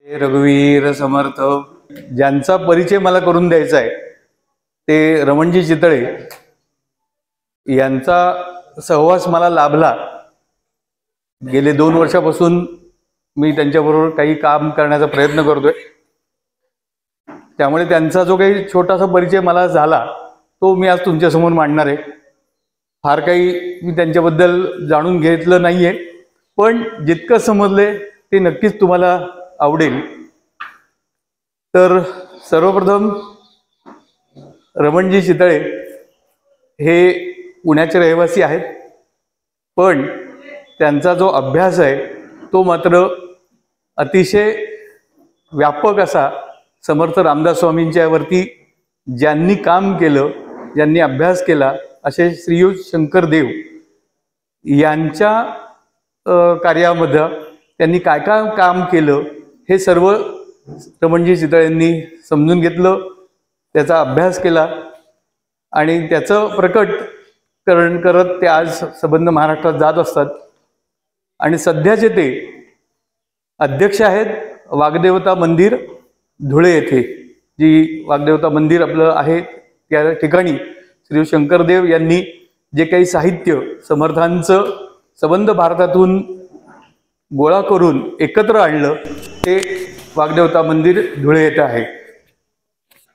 रघुवीर समर्थ ज्यांचा परिचय मला करून द्यायचा आहे ते रमणजी चितळे यांचा सहवास मला लाभला। गेले 2 वर्षापासून मी त्यांच्याबरोबर काही काम करण्याचा प्रयत्न करतोय, त्यामुळे त्यांचा जो काही छोटासा परिचय मला झाला तो मी आज तुमच्यासमोर मांडणार आहे। फार काही मी त्यांच्याबद्दल जाणून घेतलं नाहीये, पण जितकं समजले ते नक्कीच तुम्हाला आवडेल। तर सर्वप्रथम रमणजी चितळे हे पुण्याचे रहिवासी आहेत, पण त्यांचा जो अभ्यास आहे तो मात्र अतिशय व्यापक असा समर्थ रामदास स्वामींच्या वरती ज्यांनी काम केलं, ज्यांनी अभ्यास केला असे श्रीयुत शंकरदेव यांच्या कार्यामध्ये त्यांनी काय काय काम केलं हे सर्व रमणजी चितळेंनी समजून घेतलं, त्याचा अभ्यास केला आणि त्याचं प्रकटीकरण करत ते आज संबंध महाराष्ट्रात जात असतात। आणि सध्याचे ते अध्यक्ष आहेत वाग्देवता मंदिर धुळे येथे। जी वाग्देवता मंदिर आपलं आहे त्या ठिकाणी श्री शंकरदेव यांनी जे काही साहित्य समर्थांचं संबंध भारतातून गोळा करून एकत्र आणलं ते वाग्देवता मंदिर धुळे येथे आहे।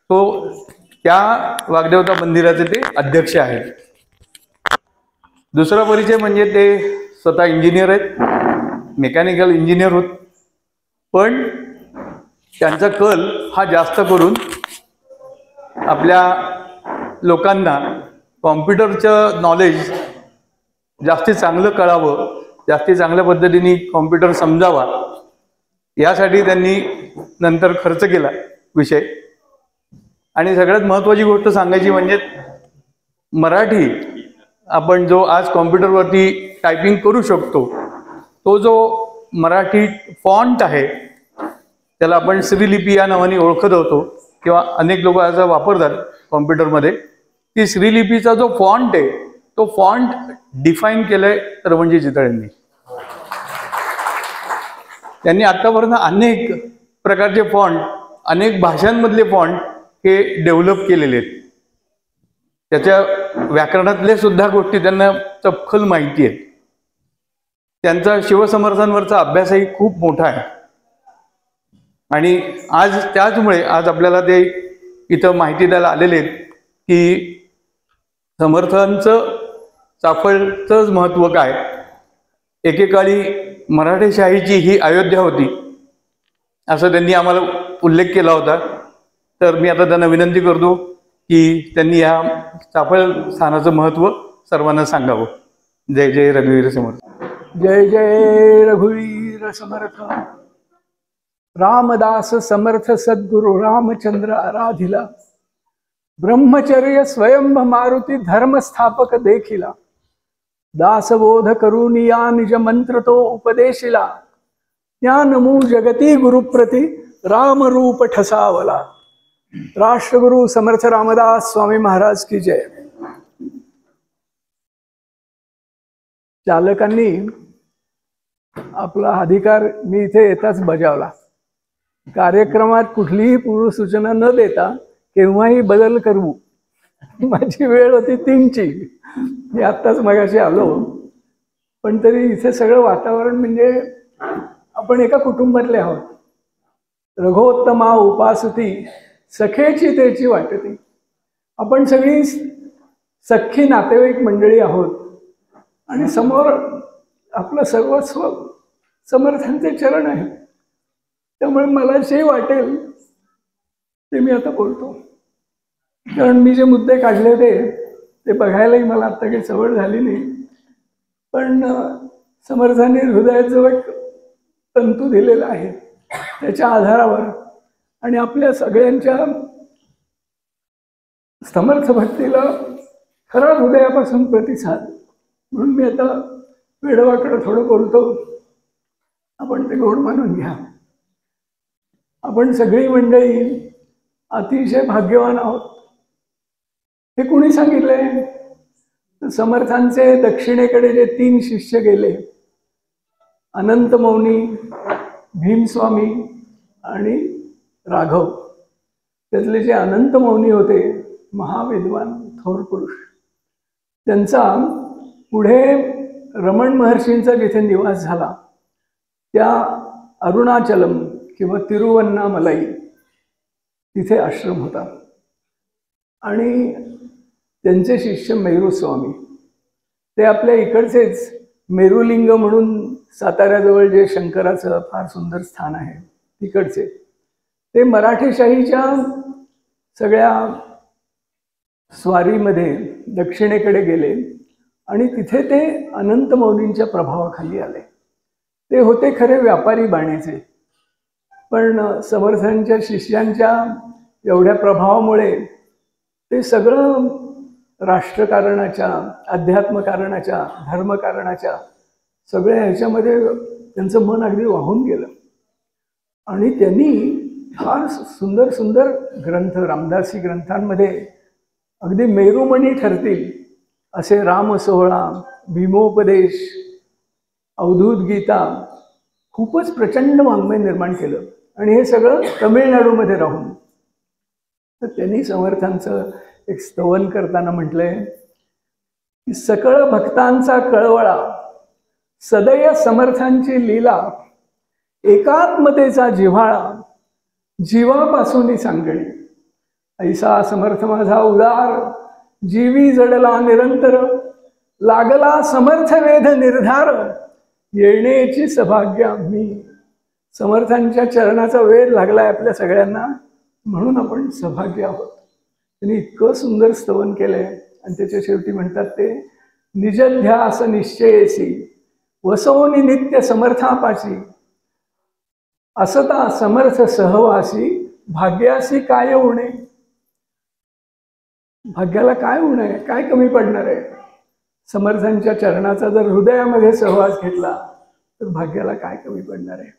तो त्या वाग्देवता मंदिराचे ते अध्यक्ष आहेत। दुसरा परिचय म्हणजे ते स्वतः इंजिनियर आहेत, मेकॅनिकल इंजिनियर होत, पण त्यांचा कल हा जास्त करून आपल्या लोकांना कॉम्प्युटरचं नॉलेज जास्ती चांगलं कळावं, जास्ती चांगल्या पद्धतीने कॉम्प्युटर समजावा यासाठी त्यांनी नंतर खर्च केला विषय। आणि सगळ्यात महत्त्वाची गोष्ट सांगायची म्हणजे मराठी आपण जो आज कॉम्प्युटरवरती टायपिंग करू शकतो तो जो मराठी फॉन्ट आहे त्याला आपण श्रीलिपी या नावाने ओळखत होतो किंवा अनेक लोक याचा वापरतात कॉम्प्युटरमध्ये। की श्रीलिपीचा जो फॉन्ट आहे तो फॉन्ट डिफाईन केलाय रमणजी चितळेंनी। त्यांनी आतापर्यंत अनेक प्रकारचे फॉन्ट, अनेक भाषांमधले फॉन्ट हे डेव्हलप केलेले आहेत। त्याच्या व्याकरणातले सुद्धा गोष्टी त्यांना चपखल माहिती आहेत। त्यांचा शिवसमर्थांवरचा अभ्यासही खूप मोठा आहे आणि आज त्याचमुळे आज आपल्याला ते इथं माहिती द्यायला आलेले आहेत की समर्थांचं चाफळचंच महत्त्व काय। एकेकाळी मराठेशाहीची ही अयोध्या होती असं त्यांनी आम्हाला उल्लेख केला होता। तर मी आता त्यांना विनंती करतो की त्यांनी या चाफळ स्थानाचं महत्त्व सर्वांना सांगावं। जय जय रघुवीर समर्थ। जय जय रघुवीर समर्थ। रामदास समर्थ सद्गुरु रामचंद्र आराधिला, ब्रह्मचर्य स्वयंभ मारुती धर्मस्थापक देखिला। दासबोध करुनिया निज मंत्र तो उपदेशिला, ज्ञानमू जगती गुरुप्रती राम रूप ठसावला। राष्ट्रगुरु समर्थ रामदास स्वामी महाराज की जय। चालकांनी आपला अधिकार मी इथे येताच बजावला। कार्यक्रमात कुठलीही पूर्वसूचना न देता केव्हाही बदल करू, माझी वेळ होती 3ची। मी आत्ताच मगाशी आलो, पण तरी इथे सगळं वातावरण म्हणजे आपण एका कुटुंबातले आहोत। रघोत्तमा उपासती सखेची त्याची वाटती। आपण सगळी सख्खी नातेवाईक मंडळी आहोत आणि समोर आपलं सर्वस्व समर्थांचे चरण आहे। त्यामुळे मला जे वाटेल ते मी आता बोलतो, कारण मी जे मुद्दे काढले ते बघायलाही मला आता काही सवड झाली नाही। पण समर्थांनी हृदयाचं एक तंतू दिलेलं आहे, त्याच्या आधारावर आणि आपल्या सगळ्यांच्या समर्थ भक्तीला खरा हृदयापासून प्रतिसाद म्हणून मी आता वेडवाकडं थोडं बोलतो, आपण ते गोड मानून घ्या। आपण सगळी मंडळी अतिशय भाग्यवान आहोत। हे कुणी सांगितलंय? समर्थांचे दक्षिणेकडे जे 3 शिष्य गेले, अनंत मौनी, भीमस्वामी आणि राघव, त्यातले जे अनंत मौनी होते, महाविद्वान थोर पुरुष, त्यांचा पुढे रमण महर्षींचा जिथे निवास झाला त्या अरुणाचलम किंवा तिरुवन्नामलाई तिथे आश्रम होता. आणि त्यांचे शिष्य मेरू स्वामी, ते आपल्या इकडचेच मेरुलिंग म्हणून साताऱ्याजवळ जे शंकराचं फार सुंदर स्थान आहे तिकडचे, ते मराठेशाहीच्या सगळ्या स्वारीमध्ये दक्षिणेकडे गेले आणि तिथे ते अनंत मौलींच्या प्रभावाखाली आले. ते होते खरे व्यापारी बाणेचे, पण समर्थांच्या शिष्यांच्या एवढ्या प्रभावामुळे ते सगळं राष्ट्रकारणाच्या, अध्यात्मकारणाच्या, धर्मकारणाच्या सगळ्या ह्याच्यामध्ये त्यांचं मन अगदी वाहून गेलं. आणि त्यांनी फार सुंदर सुंदर ग्रंथ, रामदासी ग्रंथांमध्ये अगदी मेरुमणी ठरतील असे रामसोहळा, भीमोपदेश, अवधूत गीता, खूपच प्रचंड वाङ्मय निर्माण केलं. आणि हे सगळं तमिळनाडूमध्ये राहून. तर त्यांनी समर्थांचं एक स्तवन करताना म्हटलंय की सकळ भक्तांचा कळवळा, सदय समर्थांची लीला, एकात्मतेचा जिव्हाळा, जीवापासून सांगणे. ऐसा समर्थ माझा उदार, जीवी जडला निरंतर, लागला समर्थ वेध निर्धार, येण्याची सौभाग्य आम्ही. समर्थांच्या चरणाचा वेध लागलाय आपल्या सगळ्यांना, म्हणून आपण सौभाग्य आहोत. त्यांनी इतकं सुंदर स्तवन केलंय. आणि त्याच्या शेवटी म्हणतात ते, निजध्यास निश्चयेसी, वसवनी नित्य समर्थापाशी, असता समर्थ सहवासी, भाग्यासी काय उणे. भाग्याला काय उणे, काय कमी पडणार आहे? समर्थांच्या चरणाचा जर हृदयामध्ये सहवास घेतला तर भाग्याला काय कमी पडणार आहे?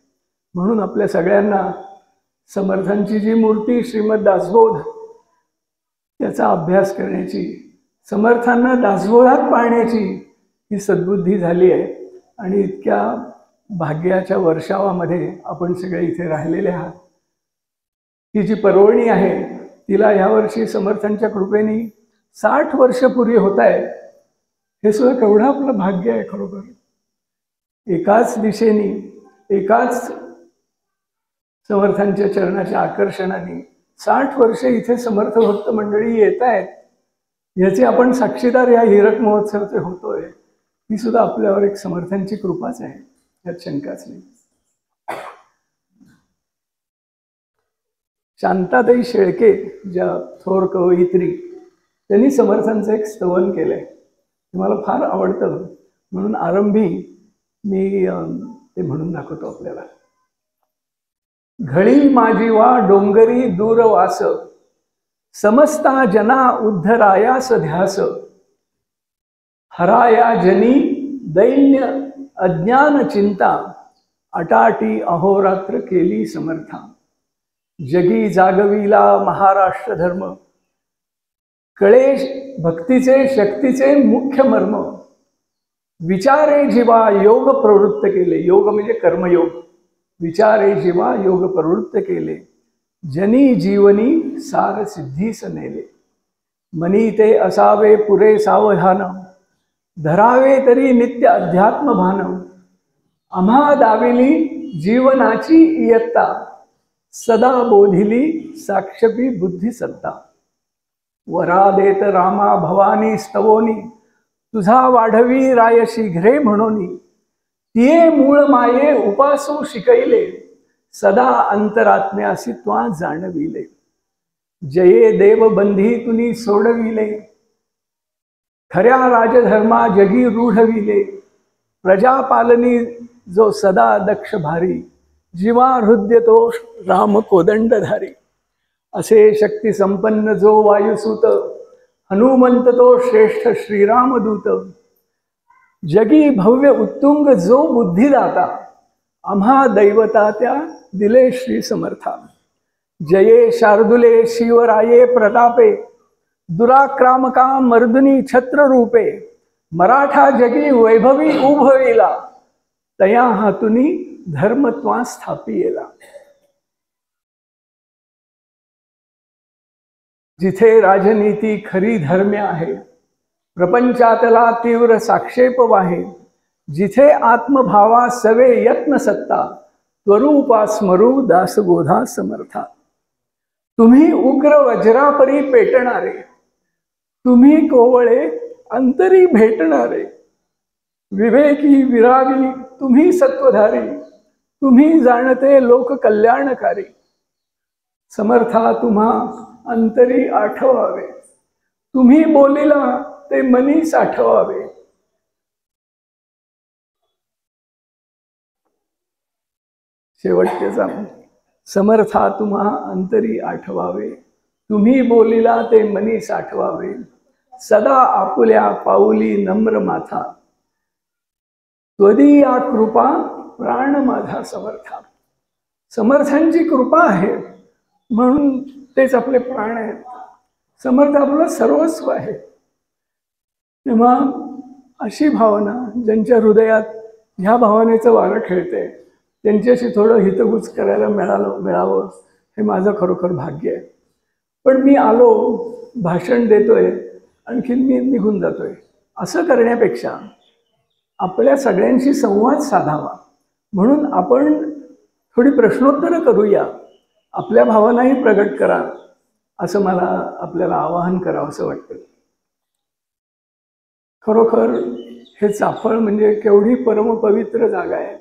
म्हणून आपल्या सगळ्यांना समर्थांची जी मूर्ती श्रीमद दासबोध, त्याचा अभ्यास करण्याची, समर्थांना दासबोधात पाहण्याची ही सद्बुद्धी झाली आहे. आणि इतक्या भाग्याच्या वर्षावामध्ये आपण सगळे इथे राहिलेले आहात. ही जी पर्वणी आहे तिला ह्यावर्षी समर्थांच्या कृपेने 60 वर्ष पुरी होत आहे. हे सुद्धा केवढं आपलं भाग्य आहे खरोखर. एकाच दिशेने, एकाच समर्थांच्या चरणाच्या आकर्षणाने 60 वर्ष इथे समर्थ भक्त मंडळी येत आहेत. याचे आपण साक्षीदार या हीरक महोत्सवाचे होतोय. ही सुद्धा आपल्यावर एक समर्थांची कृपाच आहे, यात शंकाच नाही. शांताताई शेळके, ज्या थोर कवयित्री, त्यांनी समर्थांचं एक स्तवन केलंय. ते मला फार आवडतं, म्हणून आरंभी मी ते म्हणून दाखवतो आपल्याला. घळी माझी वा डोंगरी दूरवास, समस्ता जना उद्धरायास ध्यास, हराया जनी दैन्य अज्ञान चिंता, अटाटी अहोरात्र केली समर्था. जगी जागविला महाराष्ट्र धर्म, कळे भक्तीचे शक्तीचे मुख्य मर्म. विचारे जीवा योग प्रवृत्त केले. योग म्हणजे कर्मयोग. विचारे जीवा योग प्रवृत्त केले, जनी जीवनी सार सिद्धीस नेले. मनी ते असावे पुरे सावधान, धरावे तरी नित्य अध्यात्म भान. आम्हा दाविली जीवनाची इयत्ता, सदा बोधिली साक्षपी बुद्धी सत्ता. वरा देत रामा भवानी स्तवोनी, तुझा वाढवी राय शीघ्रे म्हणोनी. तिये मूळ माये उपासू शिकैले, सदा अंतरात्म्यासी त्वा जाणविले. जये देव बंधी तुनी सोडविले, खऱ्या राजधर्मा जगी रूढविले. प्रजापालनी जो सदा दक्ष भारी, जीवा हृदय तो राम कोदंडधारी. असे शक्ती संपन्न जो वायुसूत, हनुमंत तो श्रेष्ठ श्रीरामदूत. जगी भव्य उत्तुंग जो बुद्धिदाता, आम्हा दैवता त्या दिले श्री समर्था. जये शार्दुले शिवराये प्रतापे, दुराक्रामका मर्दुनी छत्र रूपे. मराठा जगी वैभवी उभविला, तया हातुनी धर्मत्वा स्थापियेला. जिथे राजनीती खरी धर्म्य आहे, प्रपंचातला तीव्र साक्षेप वाहे, जिथे आत्मभावा सवे यत्न सत्ता, स्वरूपा स्मरू दासबोधा समर्था. तुम्ही उग्र वज्रापरी पेटणारे, तुम्ही कोवळे अंतरी भेटणारे, विवेकी विरागी तुम्ही सत्वधारी, तुम्ही जाणते लोक कल्याणकारी. समर्था तुम्हा अंतरी आठवावे, तुम्ही बोलिला ते मनी साठवावे. शेवटचा समर्था तुम्हा अंतरी आठवावे, तुम्ही बोलिला ते मनी साठवावे. सदा आपुल्या पाऊली नम्र माथा, त्वदीया कृपा प्राण माझा समर्था. समर्थांची कृपा आहे म्हणून तेच आपले प्राण आहेत. समर्थ आपलं सर्वस्व आहे. तेव्हा अशी भावना ज्यांच्या हृदयात ह्या भावनेचं वारं खेळते, त्यांच्याशी थोडं हितगुज करायला मिळावं हे माझं खरोखर भाग्य आहे. पण मी आलो, भाषण देतोय, आणखीन मी निघून जातोय, असं करण्यापेक्षा आपल्या सगळ्यांशी संवाद साधावा म्हणून आपण थोडी प्रश्नोत्तरं करूया, आपल्या भावनाही प्रगट करा, असं मला आपल्याला आवाहन करावं असं वाटतं. खरोखर हे चाफळ म्हणजे केवढी परमपवित्र जागा आहे.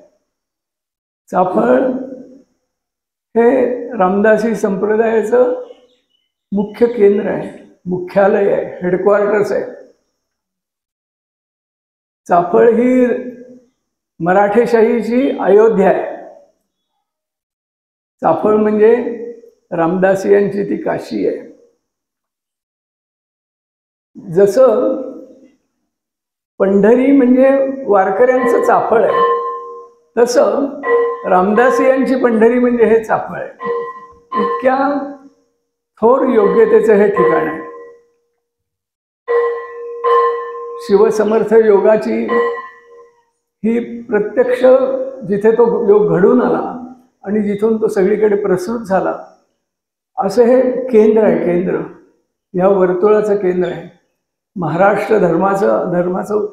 चाफळ हे रामदासी संप्रदायाचं मुख्य केंद्र आहे, मुख्यालय आहे, हेडक्वार्टर्स आहे. चाफळ ही मराठेशाहीची अयोध्या आहे. चाफळ म्हणजे रामदासियांची ती काशी आहे. जसं पंढरी म्हणजे वारकऱ्यांचं चाफळ आहे, तसं रामदासियांची पंढरी म्हणजे हे चाफळ आहे. इतक्या थोर योग्यतेचं हे ठिकाण आहे. शिवसमर्थ योगाची ही प्रत्यक्ष जिथे तो योग घडून आला आणि जिथून तो सगळीकडे प्रसृत झाला, असं हे केंद्र आहे. केंद्र या वर्तुळाचं केंद्र आहे. महाराष्ट्र धर्माचं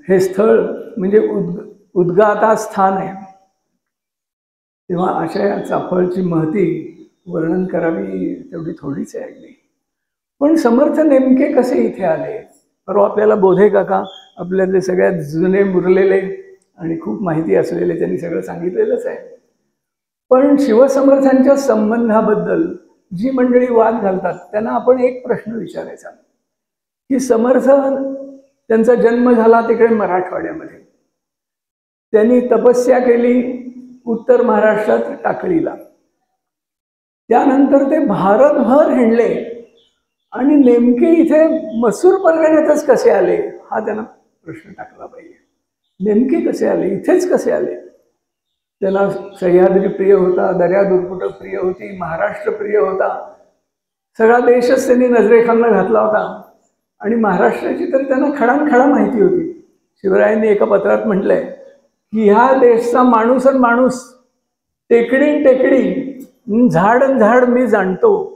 हे स्थळ म्हणजे उद्गातास्थान आहे. तेव्हा अशा या चाफळची महती वर्णन करावी तेवढी थोडीच आहे अगदी. पण समर्थ नेमके कसे इथे आले? परवा आपल्याला बोधे काका आपल्यातले सगळ्यात जुने मुरलेले आणि खूप माहिती असलेले त्यांनी सगळं सांगितलेलंच आहे. पण शिवसमर्थांच्या संबंधाबद्दल जी मंडळी वाद घालतात त्यांना आपण एक प्रश्न विचारायचा की समर्थ त्यांचा जन्म झाला तिकडे मराठवाड्यामध्ये, त्यांनी तपस्या केली उत्तर महाराष्ट्रात टाकळीला, त्यानंतर ते भारतभर हिंडले आणि नेमके इथे मसूर परगण्यातच कसे आले हा त्यांना प्रश्न टाकला पाहिजे. नेमके कसे आले, इथेच कसे आले? त्याला सह्याद्री प्रिय होता, दर्या दुर्पुट प्रिय होती, महाराष्ट्र प्रिय होता, सगळा देशच त्यांनी नजरेखालनं घातला होता आणि महाराष्ट्राची तर त्यांना खडानखडा माहिती होती. शिवरायांनी एका पत्रात म्हटलंय की ह्या देशचा माणूस आणि माणूस, टेकडी टेकडी, झाड आणि झाड मी जाणतो.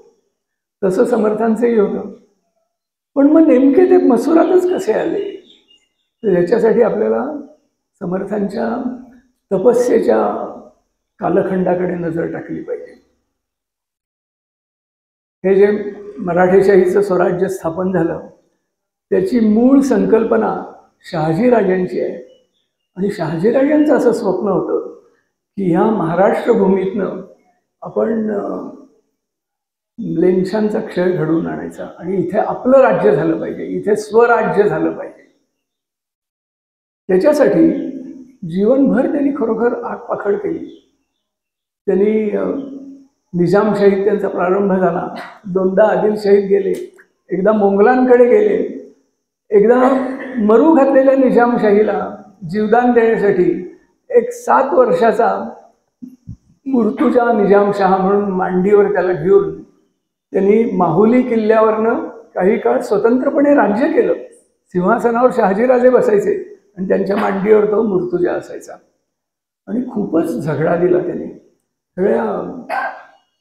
तसं समर्थांचंही होतं. पण मग नेमके ते मसुरातच कसे आले? तर याच्यासाठी आपल्याला समर्थांच्या तपस्येच्या कालखंडाकडे नजर टाकली पाहिजे. हे जे मराठेशाहीचं स्वराज्य स्थापन झालं त्याची मूळ संकल्पना शहाजीराजांची आहे. आणि शहाजीराजांचं असं स्वप्न होतं की ह्या महाराष्ट्र भूमीतनं आपण लेंछांचा क्षय घडवून आणायचा आणि इथे आपलं राज्य झालं पाहिजे, इथे स्वराज्य झालं पाहिजे. त्याच्यासाठी जीवनभर त्यांनी खरोखर आगपाखड केली. त्यांनी निजामशाहीत त्यांचा प्रारंभ झाला, दोनदा आदिलशाहीत गेले, एकदा मोंगलांकडे गेले, एकदा मरू घातलेल्या निजामशाहीला जीवदान देण्यासाठी एक 7 वर्षाचा मुर्तुजा निजामशहा म्हणून मांडीवर त्याला घेऊन त्यांनी माहुली किल्ल्यावरनं काही काळ स्वतंत्रपणे राज्य केलं. सिंहासनावर शहाजीराजे बसायचे आणि त्यांच्या मांडीवर तो मुर्तुजा असायचा. आणि खूपच झगडा दिला त्यांनी. सगळ्या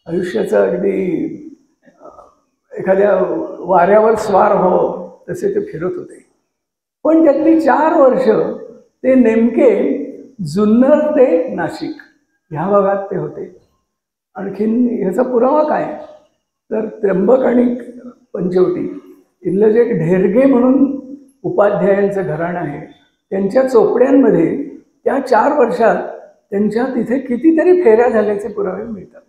आयुष्याचा अगदी एखाद्या वाऱ्यावर स्वार हो तसे ते फिरत होते. पण त्यातली 4 वर्ष ते नेमके जुन्नर ते नाशिक ह्या भागात ते होते. आणखीन ह्याचा पुरावा काय तर त्र्यंबक आणि पंचवटी इथलं जे ढेरगे म्हणून उपाध्यायांचं घराणं आहे त्यांच्या चोपड्यांमध्ये त्या 4 वर्षात त्यांच्या तिथे कितीतरी फेऱ्या झाल्याचे पुरावे मिळतात.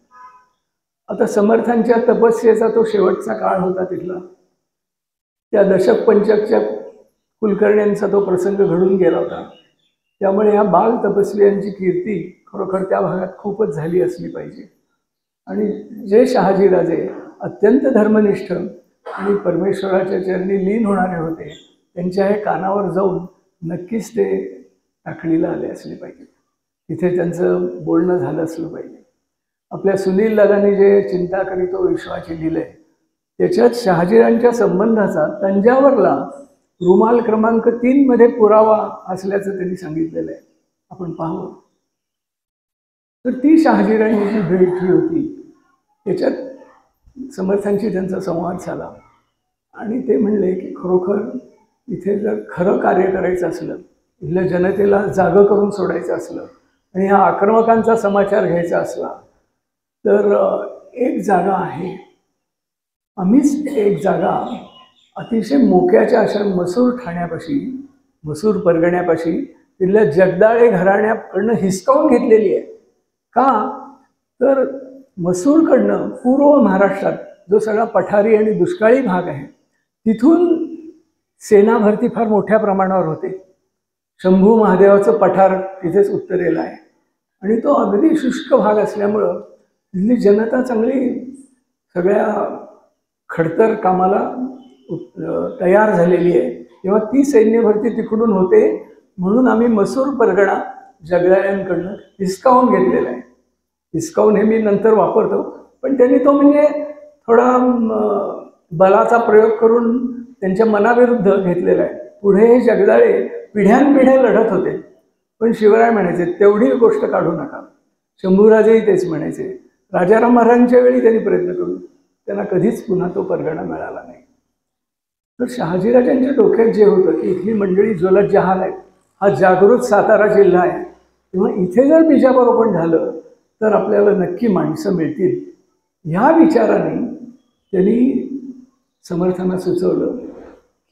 आता समर्थांच्या तपस्येचा तो शेवटचा काळ होता तिथला. त्या दशक पंचकच्या कुलकर्ण्यांचा तो प्रसंग घडून गेला होता. त्यामुळे ह्या बाल तपस्वियांची कीर्ती खरोखर त्या भागात खूपच झाली असली पाहिजे. आणि जे शहाजीराजे अत्यंत धर्मनिष्ठ आणि परमेश्वराच्या चरणी लीन होणारे होते त्यांच्या हे कानावर जाऊन नक्कीच ते टाकळीला आले असले पाहिजे. तिथे त्यांचं बोलणं झालं असलं पाहिजे. आपल्या सुनील दादांनी जे चिंता करीतो विश्वाची लिहिलंय त्याच्यात शहाजीरांच्या संबंधाचा तंजावरला रुमाल क्रमांक 3 मध्ये पुरावा असल्याचं त्यांनी सांगितलेलं आहे. आपण पाहावं. तर ती शहाजीरांची जी भेट ही होती त्याच्यात समर्थांशी त्यांचा संवाद झाला आणि ते म्हणले की खरोखर इथे जर खरं कार्य करायचं असलं इथल्या जनतेला जागं करून सोडायचं असलं आणि ह्या आक्रमकांचा समाचार घ्यायचा असला तर एक जागा आहे. आम्हीच एक जागा अतिशय मोक्याच्या अशा मसूर ठाण्यापाशी मसूर परगण्यापाशी तिथल्या जगदाळे घराण्याकडनं हिसकावून घेतलेली आहे. का तर मसूरकडनं पूर्व महाराष्ट्रात जो सगळा पठारी आणि दुष्काळी भाग आहे तिथून सेना भरती फार मोठ्या प्रमाणावर होते. शंभू महादेवाचं पठार तिथेच उत्तरेला आहे आणि तो अगदी शुष्क भाग असल्यामुळं तिथली जनता चांगली सगळ्या खडतर कामाला तयार झालेली आहे. तेव्हा ती सैन्य भरती तिकडून होते म्हणून आम्ही मसूर परगणा जगदाळ्यांकडनं हिसकावून घेतलेला आहे. हिसकावून हे मी नंतर वापरतो पण त्यांनी तो म्हणजे थोडा बलाचा प्रयोग करून त्यांच्या मनाविरुद्ध घेतलेला आहे. पुढे हे जगदाळे पिढ्यानपिढ्या लढत होते पण शिवराय म्हणायचे तेवढी गोष्ट काढू नका. शंभूराजेही तेच म्हणायचे. राजाराम महाराजांच्या वेळी त्यांनी प्रयत्न करून त्यांना कधीच पुन्हा तो परगणा मिळाला नाही. तर शहाजीराजांच्या डोक्यात जे होतं की ही मंडळी ज्वलत जहाल आहे, हा जागृत सातारा जिल्हा आहे, तेव्हा इथे जर बीजारोपण झालं तर आपल्याला नक्की माणसं मिळतील. ह्या विचाराने त्यांनी समर्थांना सुचवलं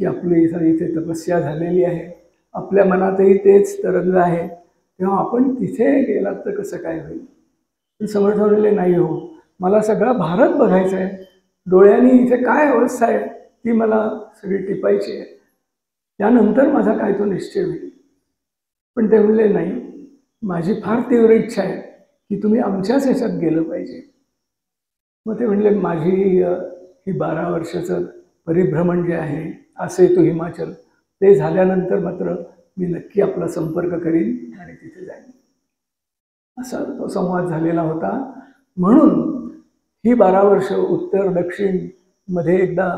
की आपली इथे तपस्या झालेली आहे, आपल्या मनातही तेच तरंग आहे, तेव्हा आपण तिथे गेलात तर कसं काय होईल. समर्थ म्हणले नाही हो, मला सगळा भारत बघायचा आहे, डोळ्यांनी इथे काय अवस्था आहे ती मला सगळी टिपायची आहे, त्यानंतर माझा काय तो निश्चय होईल. पण ते म्हणले नाही, माझी फार तीव्र इच्छा आहे की तुम्ही आमच्याच ह्याच्यात गेलं पाहिजे. मग ते म्हणले माझी ही 12 वर्षाचं परिभ्रमण जे आहे असेतू हिमाचल ते झाल्यानंतर मात्र मी नक्की आपला संपर्क करीन आणि तिथे जाईन. असा तो संवाद झालेला होता. म्हणून ही 12 वर्ष उत्तर दक्षिण मध्ये एकदा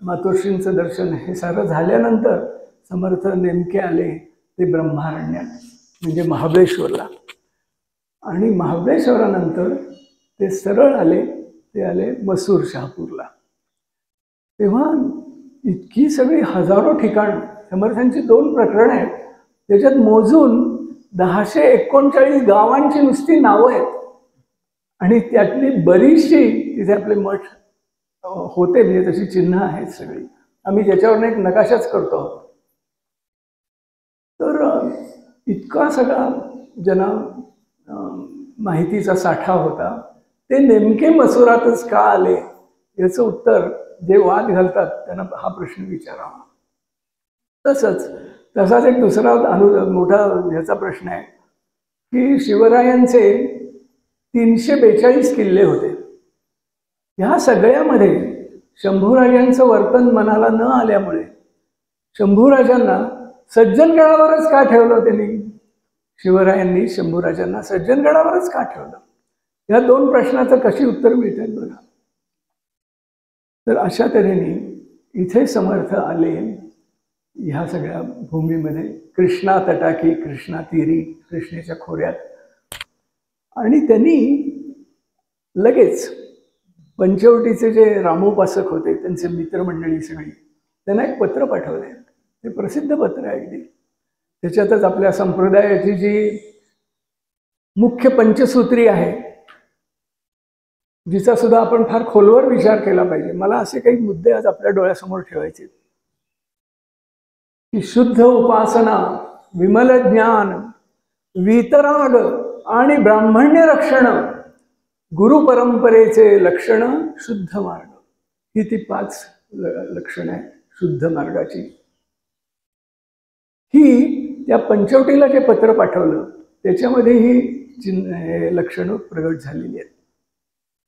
मातोश्रींचं दर्शन हे सारं झाल्यानंतर समर्थ नेमके आले ते ब्रह्मारण्यात म्हणजे महाबळेश्वरला. आणि महाबळेश्वरानंतर ते सरळ आले, ते आले मसूर शहापूरला. तेव्हा इतकी सगळी हजारो ठिकाण समर्थांची 2 प्रकरणं आहेत त्याच्यात मोजून 1039 गावांची नुसती नावं आहेत आणि त्यातली बरीचशी तिथे आपले मठ होते म्हणजे तशी चिन्ह आहेत सगळी. आम्ही त्याच्यावरून एक नकाशाच करतो आहोत. तर इतका सगळा माहितीचा साठा होता. ते नेमके मसुरातच का आले याचं उत्तर जे वाद घालतात त्यांना हा प्रश्न विचारावा. तसाच एक दुसरा मोठा ह्याचा प्रश्न आहे की शिवरायांचे 342 किल्ले होते. ह्या सगळ्यामध्ये शंभूराजांचं वर्तन मनाला न आल्यामुळे शंभूराजांना सज्जनगडावरच का ठेवलं त्यांनी? शिवरायांनी शंभूराजांना सज्जनगडावरच का ठेवलं? या 2 प्रश्नाचं कशी उत्तर मिळतात बघा. तर अशा तऱ्हेने इथे समर्थ आले ह्या सगळ्या भूमीमध्ये, कृष्णा तटाकी, कृष्णा तीरी, कृष्णेच्या खोऱ्यात. आणि त्यांनी लगेच पंचवटीचे जे रामोपासक होते, त्यांचे मित्रमंडळी सगळी, त्यांना एक पत्र पाठवले. ते प्रसिद्ध पत्र आहे अगदी. त्याच्यातच आपल्या संप्रदायाची जी मुख्य पंचसूत्री आहे, जिचा सुद्धा आपण फार खोलवर विचार केला पाहिजे. मला असे काही मुद्दे आज आपल्या डोळ्यासमोर ठेवायचे की शुद्ध उपासना, विमल ज्ञान, वीतराग आणि ब्राह्मण्य रक्षण, गुरु परंपरेचे लक्षण, शुद्ध मार्ग. ही ती 5 लक्षणं आहेत शुद्ध मार्गाची. ही त्या पंचवटीला जे पत्र पाठवलं त्याच्यामध्ये ही लक्षणं प्रगट झालेली आहेत.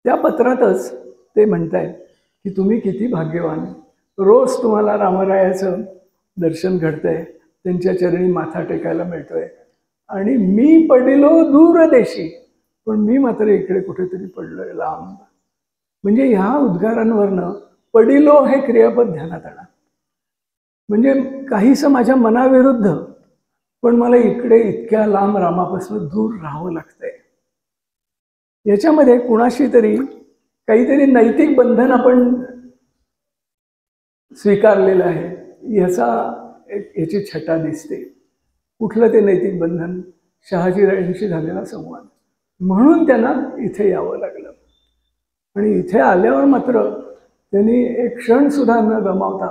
त्या पत्रातच ते म्हणतायत की तुम्ही किती भाग्यवान, रोज तुम्हाला रामरायाचं दर्शन घडतंय, त्यांच्या चरणी माथा टेकायला मिळतोय, आणि मी पडिलो दूर देशी, पण मी मात्र इकडे कुठेतरी पडलोय लांब. म्हणजे ह्या उद्गारांवरनं पडिलो हे क्रियापद ध्यानात आणा. म्हणजे काहीसं माझ्या मनाविरुद्ध, पण मला इकडे इतक्या लांब रामापासून दूर राहावं लागतंय. याच्यामध्ये कुणाशी तरी काहीतरी नैतिक बंधन आपण स्वीकारलेलं आहे, याची छटा दिसते. कुठलं ते नैतिक बंधन? शहाजीराजांशी झालेला संवाद. म्हणून त्यांना इथे यावं लागलं. आणि इथे आल्यावर मात्र त्यांनी एक क्षण सुद्धा न गमावता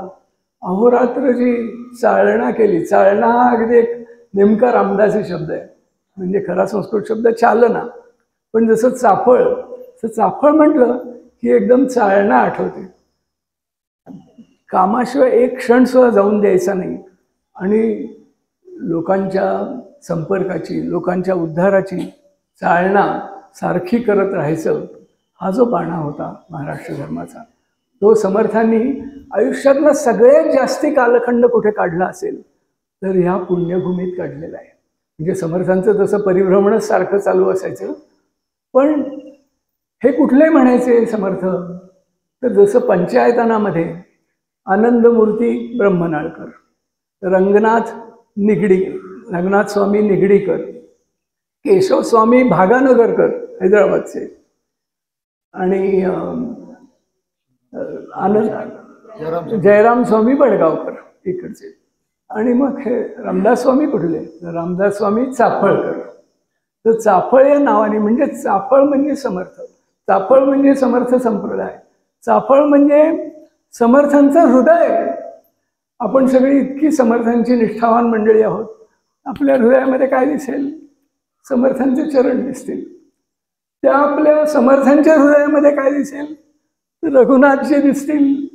अहोरात्र जी चालना केली. चालना हा अगदी एक नेमका रामदासी शब्द आहे. म्हणजे खरा संस्कृत शब्द चालना, पण जसं चाफळ म्हटलं की एकदम चालना आठवते. कामाशिवाय एक क्षण सुद्धा जाऊन द्यायचा नाही, आणि लोकांच्या संपर्काची, लोकांच्या उद्धाराची चालना सारखी करत राहायचं. हा जो बाणा होता महाराष्ट्र धर्माचा, तो समर्थांनी आयुष्यातला सगळ्यात जास्ती कालखंड कुठे काढला असेल तर ह्या पुण्यभूमीत काढलेला आहे. म्हणजे समर्थांचं तसं परिभ्रमणच सारखं चालू असायचं, पण हे कुठले म्हणायचे समर्थ? तर जसं पंचायतनामध्ये आनंदमूर्ती ब्रह्मनाळकर, रंगनाथ स्वामी निगडीकर, केशव स्वामी भागानगरकर हैदराबादचे, आणि जयराम स्वामी बडगावकर इकडचे, आणि मग हे रामदास स्वामी कुठले? रामदास स्वामी चाफळकर. तर चाफळ या नावाने, म्हणजे चाफळ म्हणजे समर्थ, चाफळ म्हणजे समर्थ संप्रदाय, चाफळ म्हणजे समर्थांचं हृदय. आपण सगळी इतकी समर्थांची निष्ठावान मंडळी आहोत. आपल्या हृदयामध्ये काय दिसेल? समर्थांचे चरण दिसतील. त्या आपल्या समर्थांच्या हृदयामध्ये काय दिसेल? रघुनाथजी दिसतील.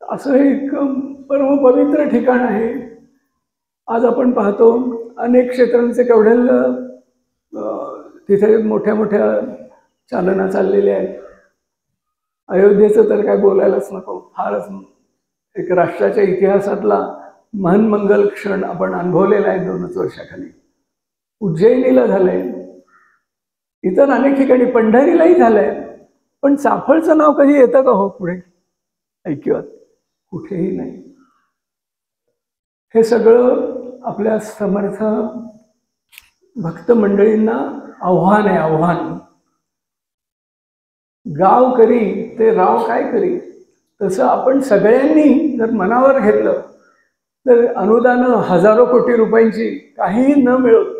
असं हे इतकं परमपवित्र ठिकाण आहे. आज आपण पाहतो अनेक क्षेत्रांचे केवढ्याल तिथे मोठ्या मोठ्या चालना चाललेल्या आहेत. अयोध्येचं तर काय बोलायलाच नको. फारच एक राष्ट्राच्या इतिहासातला महानमंगल क्षण आपण अनुभवलेला आहे 2च वर्षाखाली. उज्जैनीला झालंय, इतर अनेक ठिकाणी, पंढरीलाही झालंय, पण चाफळचं नाव कधी येतं का हो पुढे ऐकिवात? कुठेही नाही. हे सगळं आपल्या समर्थ भक्त मंडळींना आव्हान आहे, आव्हान. गाव करी ते राव काय करी, तसं आपण सगळ्यांनी जर मनावर घेतलं तर अनुदानं हजारो कोटी रुपयांची काहीही न मिळत,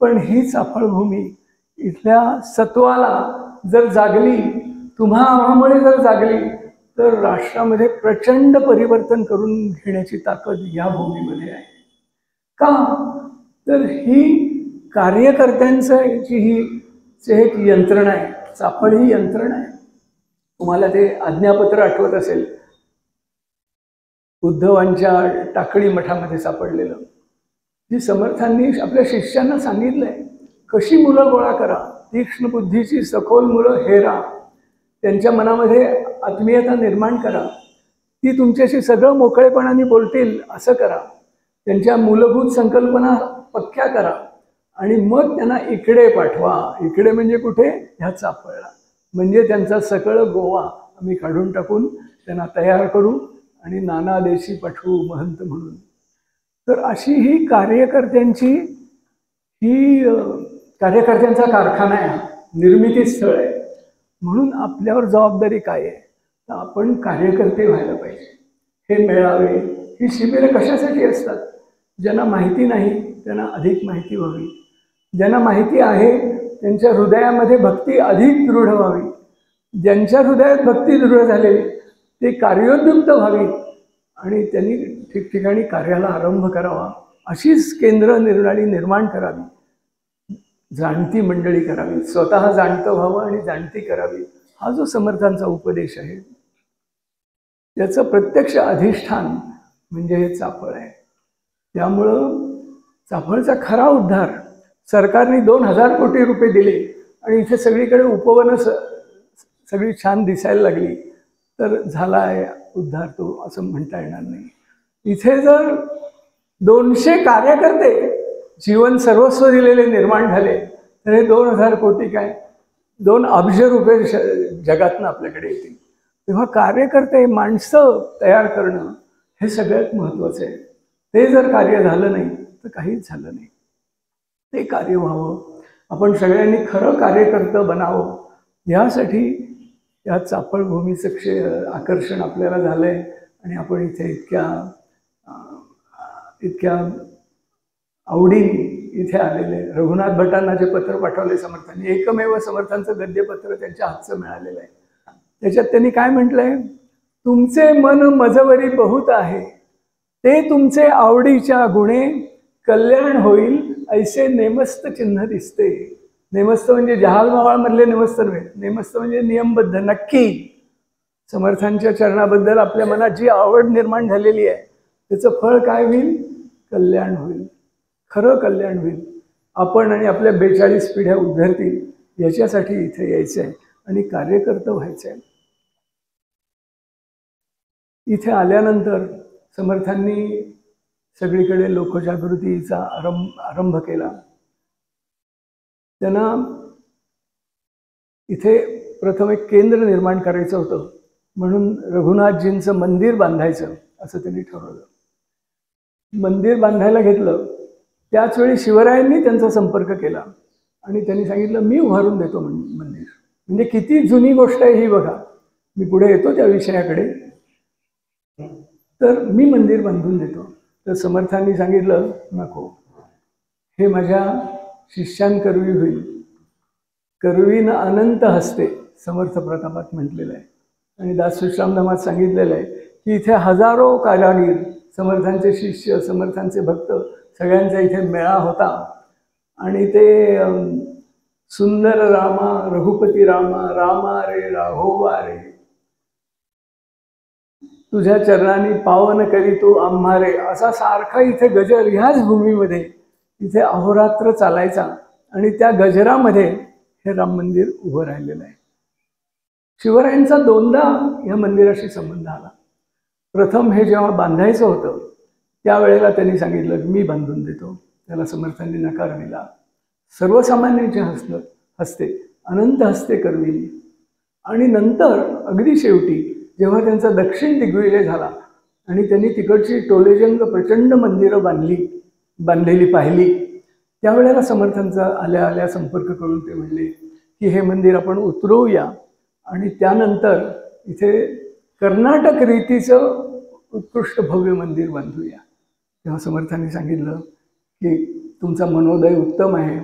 पण ही चाफळभूमी इथल्या सत्वाला जर जागली, तुम्हा आम्हामुळे जर जागली, तर राष्ट्रामध्ये प्रचंड परिवर्तन करून घेण्याची ताकद या भूमीमध्ये आहे. का? तर ही कार्यकर्त्यांची ही एक यंत्रणा आहे. चाफळ ही यंत्रणा आहे. तुम्हाला ते आज्ञापत्र आठवत असेल, उद्धवांच्या टाकळी मठामध्ये सापडलेलं. जी समर्थांनी आपल्या शिष्यांना सांगितलंय, कशी मुलं गोळा करा, तीक्ष्ण बुद्धीची सखोल मुलं हेरा, त्यांच्या मनामध्ये आत्मीयता निर्माण करा, ती तुमच्याशी सगळं मोकळेपणाने बोलतील असं करा, त्यांच्या मूलभूत संकल्पना पक्क्या करा, आणि मग त्यांना इकडे पाठवा. इकडे म्हणजे कुठे? ह्या चाफळला. म्हणजे त्यांचा सकळ गोवा आम्ही काढून टाकून त्यांना तयार करू आणि नाना देशी पाठवू महंत म्हणून. तर अशी ही कार्यकर्त्यांचा कारखाना आहे, निर्मिती स्थळ आहे. म्हणून आपल्यावर जबाबदारी काय आहे, तर आपण कार्यकर्ते व्हायला पाहिजे. हे मेळावे, ही शिबिरं कशासाठी असतात? ज्यांना माहिती नाही त्यांना अधिक माहिती व्हावी, ज्यांना माहिती आहे त्यांच्या हृदयामध्ये भक्ती अधिक दृढ व्हावी, ज्यांच्या हृदयात भक्ती दृढ झालेली ते कार्योद्युक्त व्हावी आणि त्यांनी ठिकठिकाणी कार्याला आरंभ करावा. अशीच केंद्र निर्णाळी निर्माण करावी, जाणती मंडळी करावी, स्वतः जाणतं व्हावं आणि जाणती करावी. हा जो समर्थांचा उपदेश आहे त्याचं प्रत्यक्ष अधिष्ठान म्हणजे हे चाफळ आहे. त्यामुळं चाफळचा खरा उद्धार, सरकारने 2000 कोटी रुपये दिले आणि इथे सगळीकडे उपवनं सगळी छान दिसायला लागली तर झाला आहे उद्धार तो, असं म्हणता येणार नाही. इथे जर 200 कार्यकर्ते जीवन सर्वस्व दिलेले निर्माण झाले तर हे 2000 कोटी काय, 2 अब्ज रुपये जगातनं आपल्याकडे येतील. तेव्हा कार्यकर्ते, माणसं तयार करणं हे सगळ्यात महत्त्वाचं आहे. ते जर कार्य झालं नाही तर काहीच झालं नाही. ते कार्य व्हावं, आपण सगळ्यांनी खरं कार्यकर्तं बनावं, यासाठी या चाफळ भूमीचं आकर्षण आपल्याला झालं आहे. आणि आपण इथे इतक्या आवडीने इथे आलेले. रघुनाथ भटांना जे पत्र पाठवले समर्थांनी, एकमेव समर्थांचं गद्यपत्र त्यांच्या हातचं मिळालेलं आहे. त्याच्यात त्यांनी काय म्हटलंय, तुमचे मन मजवरी बहुत आहे, ते तुमचे आवडीच्या गुणे, कल्याण होईल ऐसे नेमस्त चिन्ह दिसते. नेमस्त म्हणजे जहालमावळमधले नेमस्त नव्हे, नेमस्त म्हणजे नियमबद्ध. नक्की समर्थांच्या चरणाबद्दल आपल्या मनात जी आवड निर्माण झालेली आहे त्याचं फळ काय होईल? कल्याण होईल, खरं कल्याण होईल. आपण आणि आपल्या 42 पिढ्या उद्धरतील याच्यासाठी इथे यायचं आहे आणि कार्यकर्ता व्हायचं आहे. इथे आल्यानंतर समर्थांनी सगळीकडे लोकजागृतीचा आरंभ केला. त्यांना इथे प्रथम एक केंद्र निर्माण करायचं होतं, म्हणून रघुनाथजींचं मंदिर बांधायचं असं त्यांनी ठरवलं. मंदिर बांधायला घेतलं त्याच वेळी शिवरायांनी त्यांचा संपर्क केला आणि त्यांनी सांगितलं मी उभारून देतो मंदिर. म्हणजे किती जुनी गोष्ट आहे ही बघा. मी पुढे येतो त्या विषयाकडे. तर मी मंदिर बांधून देतो. तर समर्थांनी सांगितलं नको, हे माझ्या शिष्यांकरवी होईल. करवी न अनंत हस्ते समर्थ प्रतापात म्हटलेलं आहे. आणि दासविश्रामधामात सांगितलेलं आहे की इथे हजारो कारागीर, समर्थांचे शिष्य, समर्थांचे भक्त सगळ्यांचा इथे मेळा होता. आणि ते सुंदर रामा रघुपती रामा, रामा रे राघोबा रे, तुझ्या चरणांनी पावन करी तू आम्हा रे, असा सारखा इथे गजर ह्याच भूमीमध्ये इथे अहोरात्र चालायचा. आणि त्या गजरामध्ये हे राम मंदिर उभं राहिलेलं आहे. शिवरायांचा 2दा ह्या मंदिराशी संबंध आला. प्रथम हे जेव्हा बांधायचं होतं त्यावेळेला त्यांनी सांगितलं की मी बांधून देतो. त्याला समर्थांनी नकार दिला. सर्वसामान्यांच्या हस्ते अनंत हस्ते करविली. आणि नंतर अगदी शेवटी जेव्हा त्यांचा दक्षिण दिग्विजय झाला आणि त्यांनी तिकडची टोलेजंग प्रचंड मंदिरं बांधलेली पाहिली, त्यावेळेला समर्थांचा आल्या आल्या संपर्क करून ते म्हणले की हे मंदिर आपण उतरवूया आणि त्यानंतर इथे कर्नाटक रीतीचं उत्कृष्ट भव्य मंदिर बांधूया. तेव्हा समर्थांनी सांगितलं की तुमचा मनोदय उत्तम आहे,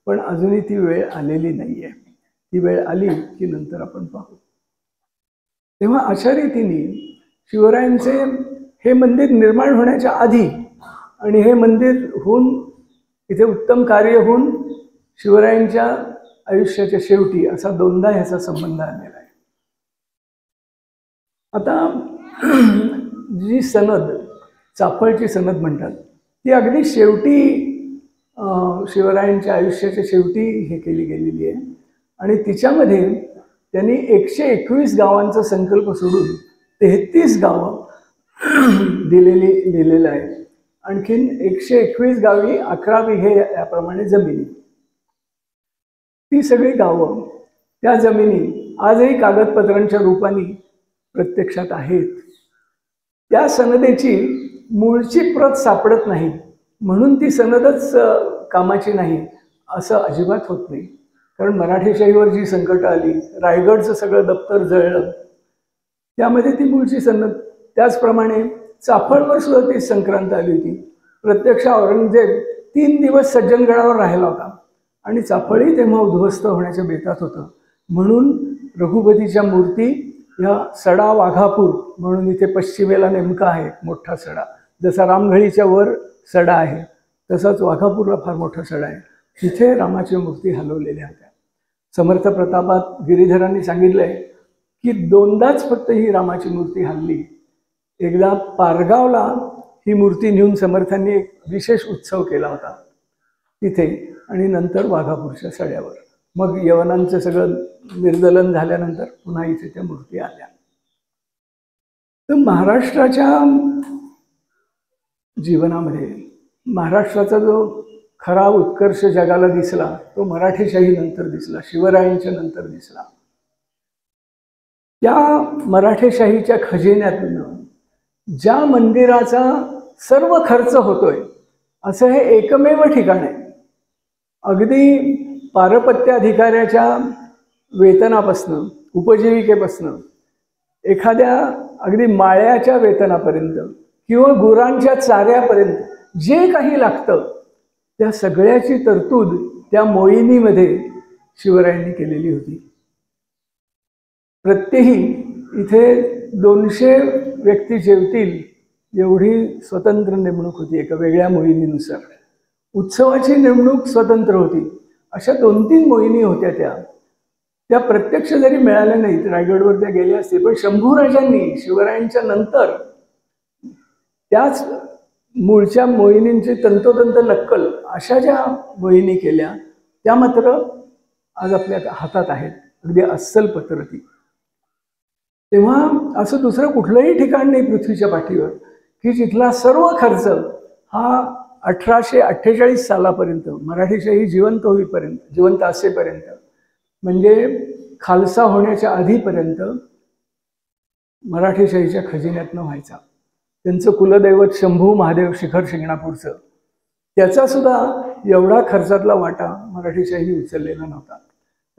पण अजूनही ती वेळ आलेली नाही आहे. ती वेळ आली की नंतर आपण पाहू. तेव्हा अशा रीतीने शिवरायांचे हे मंदिर निर्माण होण्याच्या आधी आणि हे मंदिर होऊन इथे उत्तम कार्य होऊन शिवरायांच्या आयुष्याच्या शेवटी असा 2दा ह्याचा संबंध आलेला आहे. आता जी सनद, चाफळची सनद म्हणतात, ती अगदी शेवटी शिवरायांच्या आयुष्याच्या शेवटी हे केली गेलेली आहे. आणि तिच्यामध्ये त्यांनी 121 गावांचा संकल्प सोडून 33 गावं लिहिलेलं आहे. आणखीन 121 गावी 11 बिघे याप्रमाणे जमिनी. ती सगळी गावं, त्या जमिनी आजही कागदपत्रांच्या रूपाने प्रत्यक्षात आहेत. त्या सनदेची मूळची प्रत सापडत नाही म्हणून ती सनदच कामाची नाही असं अजिबात होत नाही. कारण मराठेशाहीवर जी संकट आली, रायगडचं सगळं दप्तर जळलं, त्यामध्ये ती मूळची सन्नत. त्याचप्रमाणे चाफळवर सुद्धा ती संक्रांत आली होती. प्रत्यक्ष औरंगजेब 3 दिवस सज्जनगडावर राहिला होता आणि चाफळही तेव्हा उद्ध्वस्त होण्याच्या बेतात होतं. म्हणून रघुपतीच्या मूर्ती ह्या सडा वाघापूर म्हणून इथे पश्चिमेला नेमका आहे मोठा सडा. जसा रामघळीच्या वर सडा आहे तसाच वाघापूरला फार मोठा सडा आहे. तिथे रामाच्या मूर्ती हलवलेल्या होत्या. समर्थ प्रतापात गिरीधरांनी सांगितलंय की 2दाच फक्त ही रामाची मूर्ती हलली. एकदा पारगावला ही मूर्ती नेऊन समर्थांनी एक विशेष उत्सव केला होता तिथे, आणि नंतर वाघापूरच्या सड्यावर. मग यवनांचं सगळं निर्दलन झाल्यानंतर पुन्हा इथे त्या मूर्ती आल्या. तर महाराष्ट्राच्या जीवनामध्ये महाराष्ट्राचा जो खरा उत्कर्ष जगाला दिसला तो मराठेशाही नंतर दिसला, शिवरायांच्या नंतर दिसला. त्या मराठेशाहीच्या खजिन्यातून ज्या मंदिराचा सर्व खर्च होतोय असं हे एकमेव ठिकाण आहे. अगदी पारपत्य अधिकाऱ्याच्या वेतनापासनं, उपजीविकेपासनं, एखाद्या अगदी माळ्याच्या वेतनापर्यंत किंवा गुरांच्या चाऱ्यापर्यंत जे काही लागतं त्या सगळ्याची तरतूद त्या मोहिनीमध्ये शिवरायांनी केलेली होती. प्रत्येकी इथे 200 व्यक्ती जेवतील एवढी स्वतंत्र नेमणूक होती एका वेगळ्या मोहिनीनुसार. उत्सवाची नेमणूक स्वतंत्र होती. अशा 2-3 मोहिनी होत्या. त्या प्रत्यक्ष जरी मिळाल्या नाहीत, रायगडवर त्या गेल्या असतील, पण शंभूराजांनी शिवरायांच्या नंतर त्याच मूळच्या मोहिनींची तंतोतंत नक्कल अशा ज्या मोहिनी केल्या त्या मात्र आज आपल्या हातात आहेत, अगदी अस्सल पद्धती. तेव्हा असं दुसरं कुठलंही ठिकाण नाही पृथ्वीच्या पाठीवर की जिथला सर्व खर्च हा 1848 सालापर्यंत मराठीशाही जिवंत होईपर्यंत, जिवंत असेपर्यंत, म्हणजे खालसा होण्याच्या आधीपर्यंत मराठीशाहीच्या खजिन्यातनं व्हायचा. त्यांचं कुलदैवत शंभू महादेव शिखर शिंगणापूरचं, त्याचा सुद्धा एवढा खर्चातला वाटा मराठीशाहीने उचललेला नव्हता.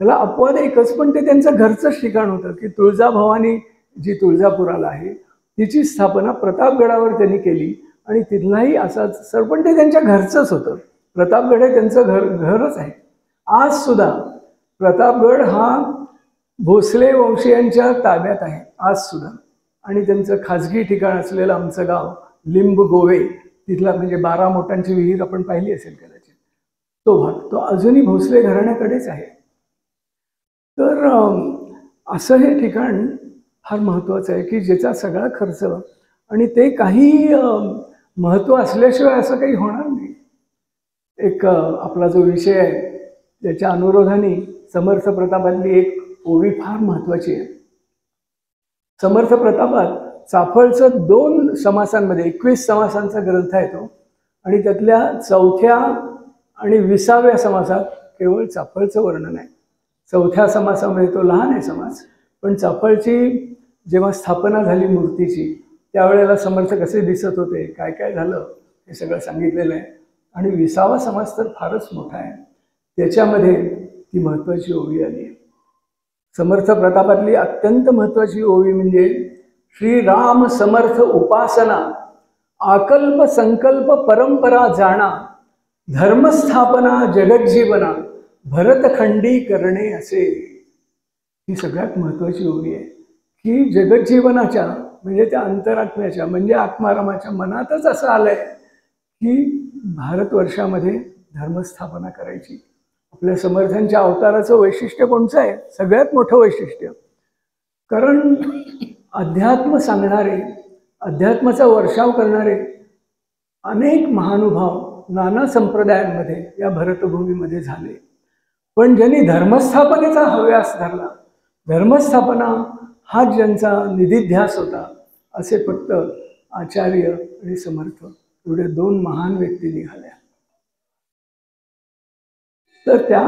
त्याला अपवाद एकच, पण ते त्यांचं घरचंच ठिकाण होतं की तुळजाभवानी जी तुळजापुराला आहे तिची स्थापना प्रतापगडावर त्यांनी केली आणि तिथलाही असाच सर, पण ते त्यांच्या घरचंच होतं. प्रतापगड हे त्यांचं घरच आहे. आज सुद्धा प्रतापगड हा भोसले वंशीयांच्या ताब्यात आहे आज सुद्धा. आणि त्यांचं खाजगी ठिकाण असलेलं आमचं गाव लिंब गोवे, तिथला म्हणजे 12 मोटांची विहीर आपण पाहिली असेल कदाचित, तो भाग तो अजूनही भोसले घराण्याकडेच आहे. तर असं हे ठिकाण फार महत्त्वाचं आहे की ज्याचा सगळा खर्च, आणि ते काही महत्त्व असल्याशिवाय असं काही होणार नाही. एक आपला जो विषय आहे त्याच्या अनुरोधाने समर्थ प्रतापातली एक ओवी फार महत्त्वाची आहे. समर्थ प्रतापात चाफळचं 2 समासांमध्ये 21 समासांचा ग्रंथ आहे तो, आणि त्यातल्या 4थ्या आणि 20व्या समासात केवळ चाफळचं वर्णन आहे. 4थ्या समासामध्ये तो लहान आहे समास, पण चाफळची जेव्हा स्थापना झाली मूर्तीची त्यावेळेला समर्थ कसे दिसत होते, काय काय झालं हे सगळं सांगितलेलं आहे. आणि 20वा समास तर फारच मोठा आहे, त्याच्यामध्ये ती महत्त्वाची ओवी आली. समर्थ प्रतापातली अत्यंत महत्त्वाची ओवी म्हणजे श्रीराम समर्थ उपासना, आकल्प संकल्प परंपरा जाणा, धर्मस्थापना जगज्जीवना, भरतखंडी करणे असे. ही सगळ्यात महत्त्वाची ओवी आहे की जगज्जीवनाच्या म्हणजे त्या अंतरात्म्याच्या म्हणजे आत्मारामाच्या मनातच असं आलंय की भारतवर्षामध्ये धर्मस्थापना करायची. आपल्या समर्थांच्या अवताराचं वैशिष्ट्य कोणचं आहे? सगळ्यात मोठं वैशिष्ट्य, कारण अध्यात्म सांगणारे, अध्यात्माचा वर्षाव करणारे अनेक महानुभाव नाना संप्रदायांमध्ये या भरतभूमीमध्ये झाले, पण ज्यांनी धर्मस्थापनेचा हव्यास धरला, धर्मस्थापना हा ज्यांचा निधिध्यास होता, असे फक्त आचार्य आणि समर्थ एवढे 2 महान व्यक्ती निघाल्या. तर त्या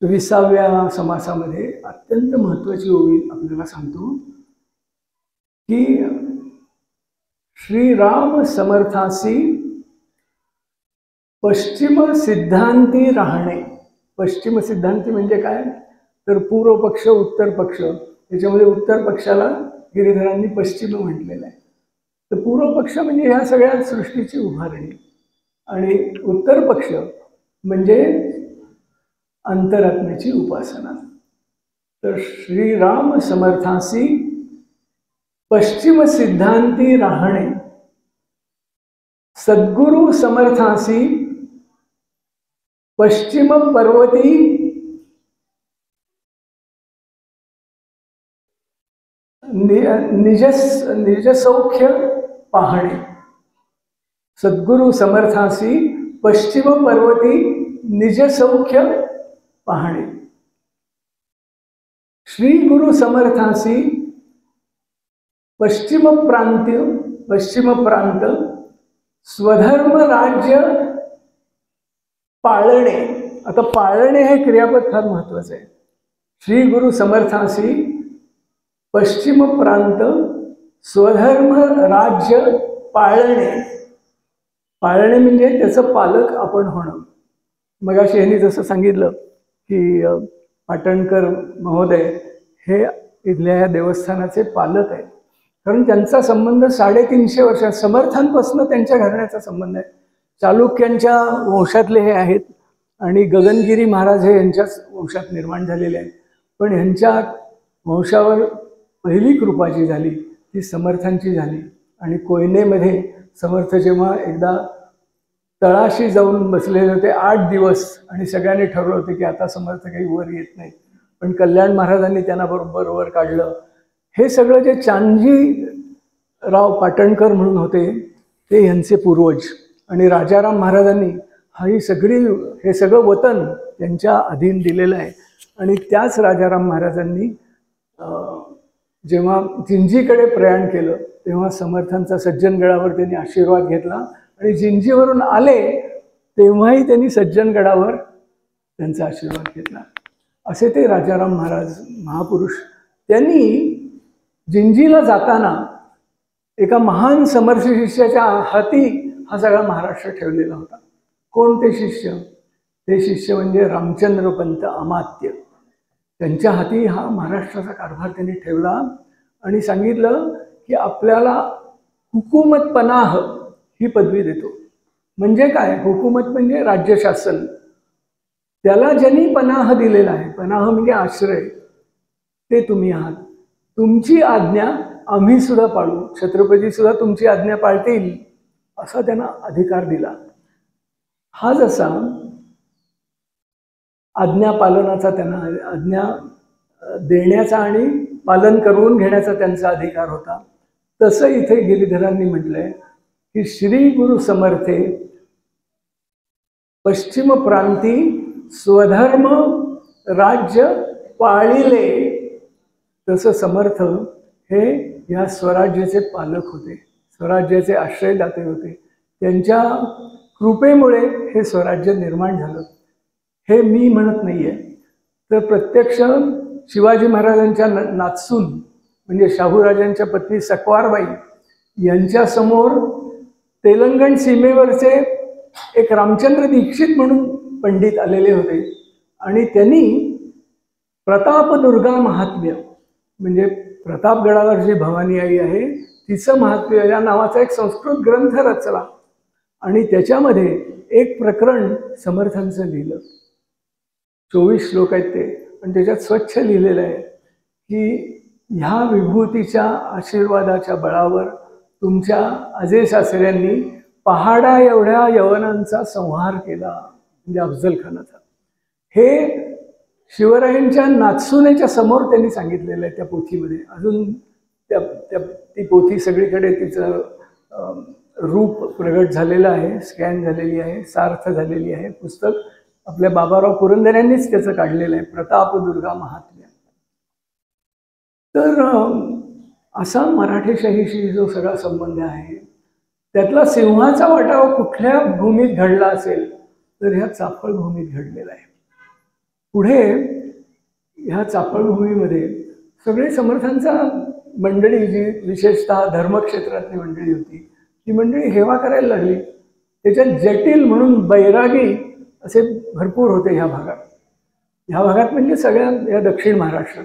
20व्या समासामध्ये अत्यंत महत्त्वाची ओवी आपल्याला सांगतो की श्रीराम समर्थासी पश्चिम सिद्धांती राहणे. पश्चिम सिद्धांती म्हणजे काय, तर पूर्व पक्ष उत्तर पक्ष, त्याच्यामध्ये उत्तर पक्षाला गिरीधरांनी पश्चिम म्हटलेलं आहे. तर पूर्व पक्ष म्हणजे ह्या सगळ्या सृष्टीची उभारणी आणि उत्तर पक्ष म्हणजे अंतरात्म्याची उपासना. तर श्रीराम समर्थासी पश्चिम सिद्धांती राहणे, सद्गुरु समर्थासी पश्चिम पर्वती निजसौख्य पाहणे. सद्गुरु समर्थासी पश्चिम पर्वती निजसौख्य पाहणे. श्री गुरु समर्थासी पश्चिम प्रांत स्वधर्म राज्य पाळणे. आता पाळणे हे क्रियापद फार महत्वाचं आहे. श्री गुरु समर्थासी पश्चिम प्रांत स्वधर्म राज्य पाळणे. पाळणे म्हणजे त्याचं पालक आपण होणं. मगाशी यांनी जसं सांगितलं की पाटणकर महोदय हे इथल्या या देवस्थानाचे पालक आहेत, कारण त्यांचा संबंध 350 वर्षात समर्थांपासून त्यांच्या घराण्याचा संबंध आहे. चालुक्यांच्या वंशातले हे आहेत आणि गगनगिरी महाराज हे यांच्याच वंशात निर्माण झालेले आहेत. पण ह्यांच्या वंशावर पहिली कृपा जी झाली ती समर्थांची झाली. आणि कोयनेमध्ये समर्थ जेव्हा एकदा तळाशी जाऊन बसलेले होते 8 दिवस आणि सगळ्यांनी ठरवलं होतं की आता समर्थ काही वर येत नाही, पण कल्याण महाराजांनी त्यांना बरोबर वर काढलं. हे सगळं जे चांदजीराव पाटणकर म्हणून होते ते यांचे पूर्वज, आणि राजाराम महाराजांनी हे सगळं वतन त्यांच्या अधीन दिलेलं आहे. आणि त्याच राजाराम महाराजांनी जेव्हा जिंजीकडे प्रयाण केलं तेव्हा समर्थांचा सज्जनगडावर त्यांनी आशीर्वाद घेतला, आणि जिंजीवरून आले तेव्हाही त्यांनी सज्जनगडावर त्यांचा आशीर्वाद घेतला. असे ते राजाराम महाराज महापुरुष. त्यांनी जिंजीला जाताना एका महान समर्थ शिष्याच्या हाती हा सगळा महाराष्ट्र ठेवलेला होता. कोण ते शिष्य? ते शिष्य म्हणजे रामचंद्रपंत अमात्य. त्यांच्या हाती हा महाराष्ट्राचा कारभार त्यांनी ठेवला आणि सांगितलं की आपल्याला हुकूमत पनाह ही पदवी देतो. म्हणजे काय? हुकूमत म्हणजे राज्यशासन. त्याला ज्यांनी पनाह दिलेला आहे, पनाह म्हणजे आश्रय, ते तुम्ही आहात. तुमची आज्ञा आम्ही सुद्धा पाळू, छत्रपती सुद्धा तुमची आज्ञा पाळतील, असा त्यांना अधिकार दिला. हा जसा आज्ञा पालनाचा त्यांना आज्ञा देण्याचा आणि पालन करून घेण्याचा त्यांचा अधिकार होता, तसं इथे गिरीधरांनी म्हटलंय की श्री गुरु समर्थे पश्चिम प्रांती स्वधर्म राज्य पाळिले. तसं समर्थ हे या स्वराज्याचे पालक होते, स्वराज्याचे आश्रयदाते होते. त्यांच्या कृपेमुळे हे स्वराज्य निर्माण झालं. हे मी म्हणत नाहीये, तर प्रत्यक्ष शिवाजी महाराजांच्या नातसून म्हणजे शाहूराजांच्या पत्नी सकवारबाई यांच्यासमोर तेलंगण सीमेवरचे एक रामचंद्र दीक्षित म्हणून पंडित आलेले होते, आणि त्यांनी प्रतापदुर्गा महात्म्य म्हणजे प्रतापगडावर जी भवानी आई आहे तिचं महात्म्य या नावाचा एक संस्कृत ग्रंथ रचला, आणि त्याच्यामध्ये एक प्रकरण समर्थांचं लिहिलं. 24 श्लोक आहेत ते, पण त्याच्यात स्वच्छ लिहिलेलं आहे की ह्या विभूतीच्या आशीर्वादाच्या बळावर तुमच्या अजय सासऱ्यांनी पहाडा एवढ्या यवनांचा संहार केला, म्हणजे अफजल खानाचा. हे शिवरायांच्या नाथसुनेच्या समोर त्यांनी सांगितलेलं आहे त्या पोथीमध्ये. अजून ती पोथी सगळीकडे तिचं रूप प्रगट झालेलं आहे, स्कॅन झालेली आहे, सार्थ झालेली आहे. पुस्तक आपल्या बाबाराव पुरंदर त्याचं काढलेलं आहे, प्रतापदुर्गा महात्म्य. तर असा मराठेशाहीशी जो सगळा संबंध आहे, त्यातला सिंहाचा वाटा कुठल्या भूमीत घडला असेल तर ह्या चाफळ भूमीत घडलेला आहे. पुढे ह्या चाफळ भूमीमध्ये सगळे समर्थांचा मंडळी, जी विशेषतः धर्मक्षेत्रातली मंडळी होती, ती मंडळी हेवा करायला लागली. त्याच्यात जटिल म्हणून बैरागी असे भरपूर होते ह्या भागात. ह्या भागात म्हणजे सगळ्या या दक्षिण महाराष्ट्रात.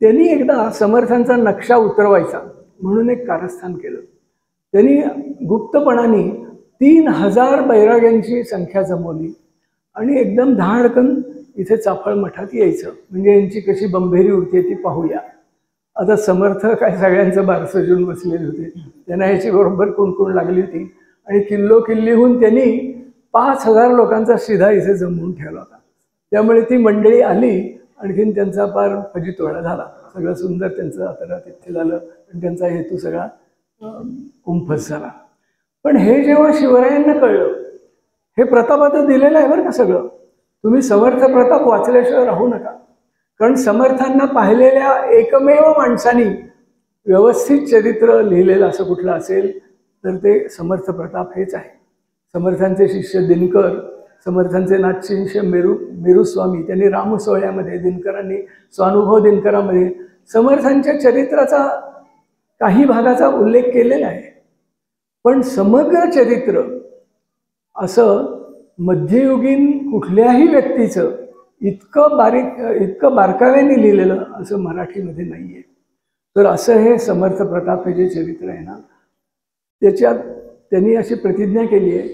त्यांनी एकदा समर्थांचा नक्षा उतरवायचा म्हणून एक कारस्थान केलं. त्यांनी गुप्तपणाने 3000 बैराग्यांची संख्या जमवली आणि एकदम धाडकन इथे चाफळ मठात यायचं, म्हणजे यांची कशी बंबेरी उरते ती पाहूया. आता समर्थ काय सगळ्यांचं बारसं घेऊन बसलेले होते, त्यांना याची बरोबर कुणकुण लागली होती आणि किल्लोकिल्लीहून त्यांनी 5000 लोकांचा शिधा इथे जमवून ठेवला होता. त्यामुळे ती मंडळी आली, आणखीन त्यांचा फार फजितोडा झाला. सगळं सुंदर त्यांचं आतरा तिथे झालं आणि त्यांचा हेतू सगळा कुंफस झाला. पण हे जेव्हा शिवरायांना कळलं, हे प्रताप आता दिलेलं आहे बरं का सगळं, तुम्ही समर्थ प्रताप वाचल्याशिवाय राहू नका. कारण समर्थांना पाहिलेल्या एकमेव माणसानी व्यवस्थित चरित्र लिहिलेलं असं कुठलं असेल तर ते समर्थ प्रताप हेच आहे. समर्थांचे शिष्य दिनकर, समर्थांचे नाथशिष्य मेरुस्वामी, त्यांनी रामसोहळ्यामध्ये, दिनकरांनी स्वानुभव दिनकरामध्ये समर्थांच्या चरित्राचा काही भागाचा उल्लेख केलेला आहे. पण समग्र चरित्र असं मध्ययुगीन कुठल्याही व्यक्तीचं इतकं बारकाव्याने लिहिलेलं असं मराठीमध्ये नाही आहे. तर असं हे समर्थ प्रताप हे जे चरित्र आहे ना, त्याच्यात त्यांनी अशी प्रतिज्ञा केली आहे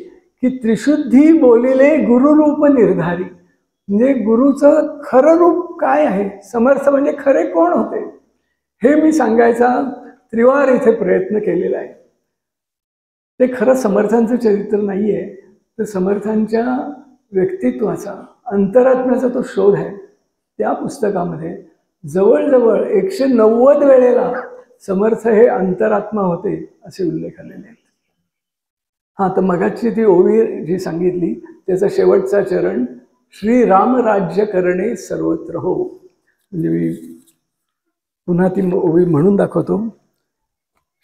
की त्रिशुद्धी बोलिले गुरुरूप निर्धारी, म्हणजे गुरुचं खरं रूप काय आहे, समर्थ म्हणजे खरे कोण होते हे मी सांगायचा त्रिवार इथे प्रयत्न केलेला आहे. ते खरं समर्थांचं चरित्र नाही आहे, तर समर्थांच्या व्यक्तित्वाचा, अंतरात्म्याचा तो शोध आहे. त्या पुस्तकामध्ये जवळजवळ 190 वेळेला समर्थ हे अंतरात्मा होते असे उल्लेख आलेले आहेत. हां, तर मगाची ती ओवी जी सांगितली त्याचा शेवटचा चरण, श्री राम राज्य करणे सर्वत्र हो, म्हणजे मी पुन्हा ती ओवी म्हणून दाखवतो.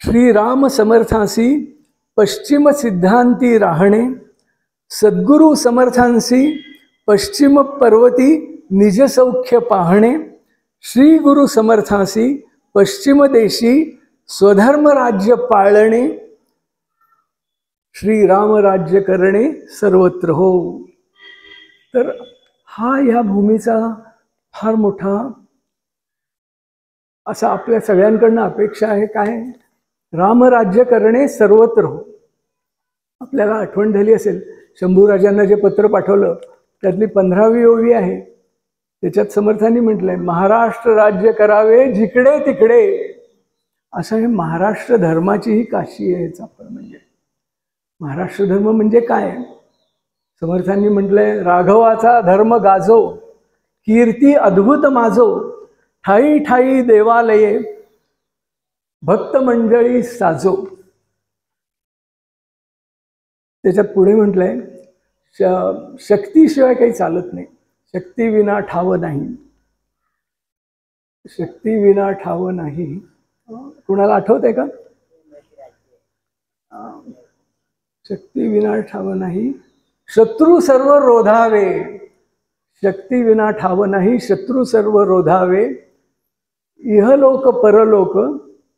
श्रीराम समर्थांसी पश्चिम सिद्धांती राहणे, सद्गुरु समर्थांसी पश्चिम पर्वती निज सौख्य पाहणे, श्री गुरु समर्थांसी पश्चिम देशी स्वधर्म राज्य पाळणे, श्रीराम राज्य करणे सर्वत्र हो. तर हा या भूमीचा फार मोठा असा आपल्या सगळ्यांकडनं अपेक्षा आहे. काय? रामराज्य करणे सर्वत्र हो. आपल्याला आठवण झाली असेल, शंभूराजांना जे पत्र पाठवलं त्यातली 15वी ओवी आहे. त्याच्यात समर्थांनी म्हटलंय, महाराष्ट्र राज्य करावे जिकडे तिकडे. असं हे महाराष्ट्र धर्माची ही काशी आहे. आपण म्हणजे महाराष्ट्र धर्म म्हणजे काय? समर्थांनी म्हटलंय, राघवाचा धर्म गाजो, कीर्ती अद्भुत माजो, ठाई ठाई देवालये भक्त मंडळी साजो. त्याच्यात पुढे म्हटलंय, शक्तीशिवाय काही चालत नाही, शक्ती विना ठाव नाही, शक्ती विना ठाव नाही. कुणाला आठवतंय का? शक्ती विना ठाव नाही, शत्रू सर्व रोधावे. शक्ती विना ठाव नाही, शत्रू सर्व रोधावे, इहलोक परलोक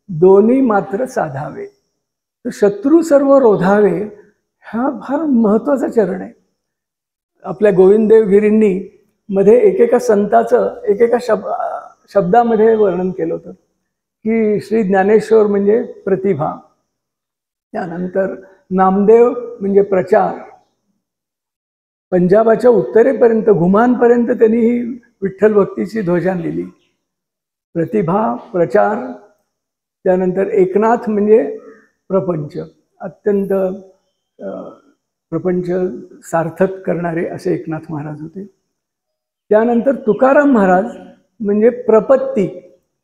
दोन्ही मात्र साधावे. तर शत्रू सर्व रोधावे हा फार महत्वाचा चरण आहे. आपल्या गोविंददेवगिरींनी मध्ये एकेका संताचं एकेका शब्दामध्ये वर्णन केलं होतं की श्री ज्ञानेश्वर म्हणजे प्रतिभा, त्यानंतर नामदेव म्हणजे प्रचार, पंजाबाच्या उत्तरेपर्यंत घुमानपर्यंत त्यांनी ही विठ्ठल भक्तीची ध्वजा लिहिली. प्रतिभा, प्रचार, त्यानंतर एकनाथ म्हणजे प्रपंच, अत्यंत प्रपंच सार्थक करणारे असे एकनाथ महाराज होते. त्यानंतर तुकाराम महाराज म्हणजे प्रपत्ती,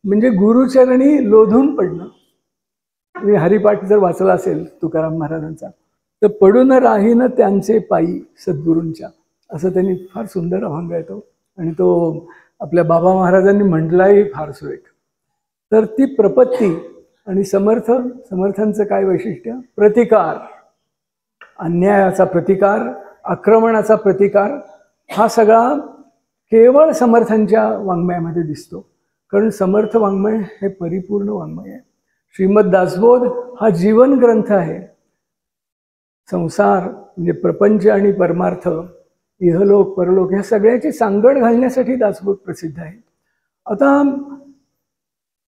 म्हणजे गुरुचरणी लोधून पडणं. तुम्ही हरिपाठ जर वाचला असेल तुकाराम महाराजांचा, तर पडून राहीन त्यांचे पायी सद्गुरूंच्या, असं त्यांनी फार सुंदर अभंग आहे तो, आणि तो आपल्या बाबा महाराजांनी म्हटलाही फार सुरेख. तर ती प्रपत्ती आणि समर्थांचं काय वैशिष्ट्य? प्रतिकार, अन्यायाचा प्रतिकार, आक्रमणाचा प्रतिकार, हा सगळा केवळ समर्थांच्या वाङ्मयामध्ये दिसतो. कारण समर्थ वाङ्मय हे परिपूर्ण वाङ्मय आहे. श्रीमद दासबोध हा जीवन ग्रंथ आहे. संसार म्हणजे प्रपंच आणि परमार्थ इहलोक परलोक ह्या सगळ्याची सांगड घालण्यासाठी दासबोध प्रसिद्ध आहे. आता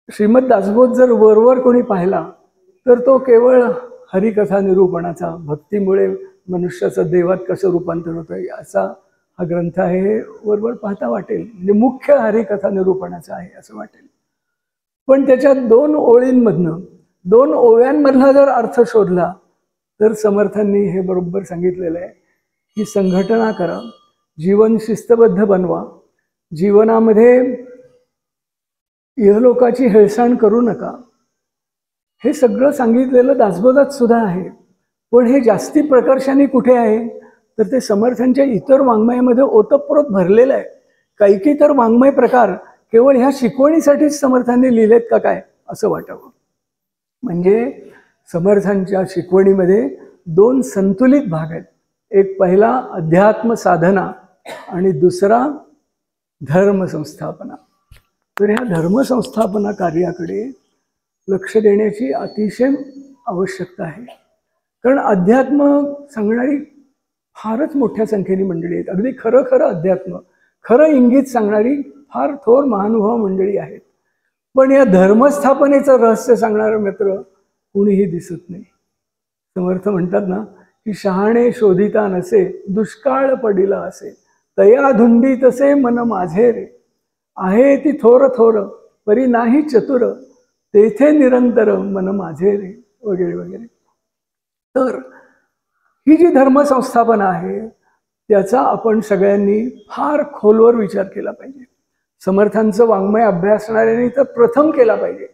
श्रीमद दासबोध जर वरवर कोणी पाहिला तर तो केवळ हरिकथा निरूपणाचा, भक्तीमुळे मनुष्याचं देवात कसं रूपांतर होतं असा हा ग्रंथ आहे हे वरवर पाहता वाटेल, म्हणजे मुख्य हरिकथा निरूपणाचा आहे असं वाटेल. पण त्याच्यात 2 ओळींमधनं 2 ओव्यांमधला जर अर्थ शोधला तर समर्थांनी हे बरोबर सांगितलेलं आहे की संघटना करा, जीवन शिस्तबद्ध बनवा, जीवनामध्ये इहलोकाची हेळसांड करू नका. हे सगळं सांगितलेलं दासबोधात सुद्धा आहे. पण हे जास्ती प्रकर्षाने कुठे आहे तर ते समर्थांच्या इतर वाङ्मयामध्ये ओतप्रोत भरलेलं आहे. काही तर वाङ्मय प्रकार केवळ ह्या शिकवणीसाठीच समर्थांनी लिहिलेत का काय असं वाटावं. म्हणजे समर्थांच्या शिकवणीमध्ये 2 संतुलित भाग आहेत. एक पहिला अध्यात्म साधना आणि दुसरा धर्म संस्थापना. तर ह्या धर्मसंस्थापना कार्याकडे लक्ष देण्याची अतिशय आवश्यकता आहे. कारण अध्यात्म सांगणारी फारच मोठ्या संख्येने मंडळी आहेत. अगदी खरं खरं अध्यात्म, खरं इंगित सांगणारी फार थोर महानुभाव मंडळी आहेत. पण या धर्मस्थापनेचं रहस्य सांगणारं मित्र कुणीही दिसत नाही. समर्थ म्हणतात ना की शहाणे शोधिता नसे, दुष्काळ पडिला असे, तया धुंडी तसे मन माझे रे, आहे ती थोर थोर परी नाही चतुर, तेथे निरंतर मन माझे रे, वगैरे वगैरे. तर ही जी धर्मसंस्थापना आहे त्याचा आपण सगळ्यांनी फार खोलवर विचार केला पाहिजे. समर्थांचं वाङ्मय अभ्यासणाऱ्यांनी तर प्रथम केला पाहिजे.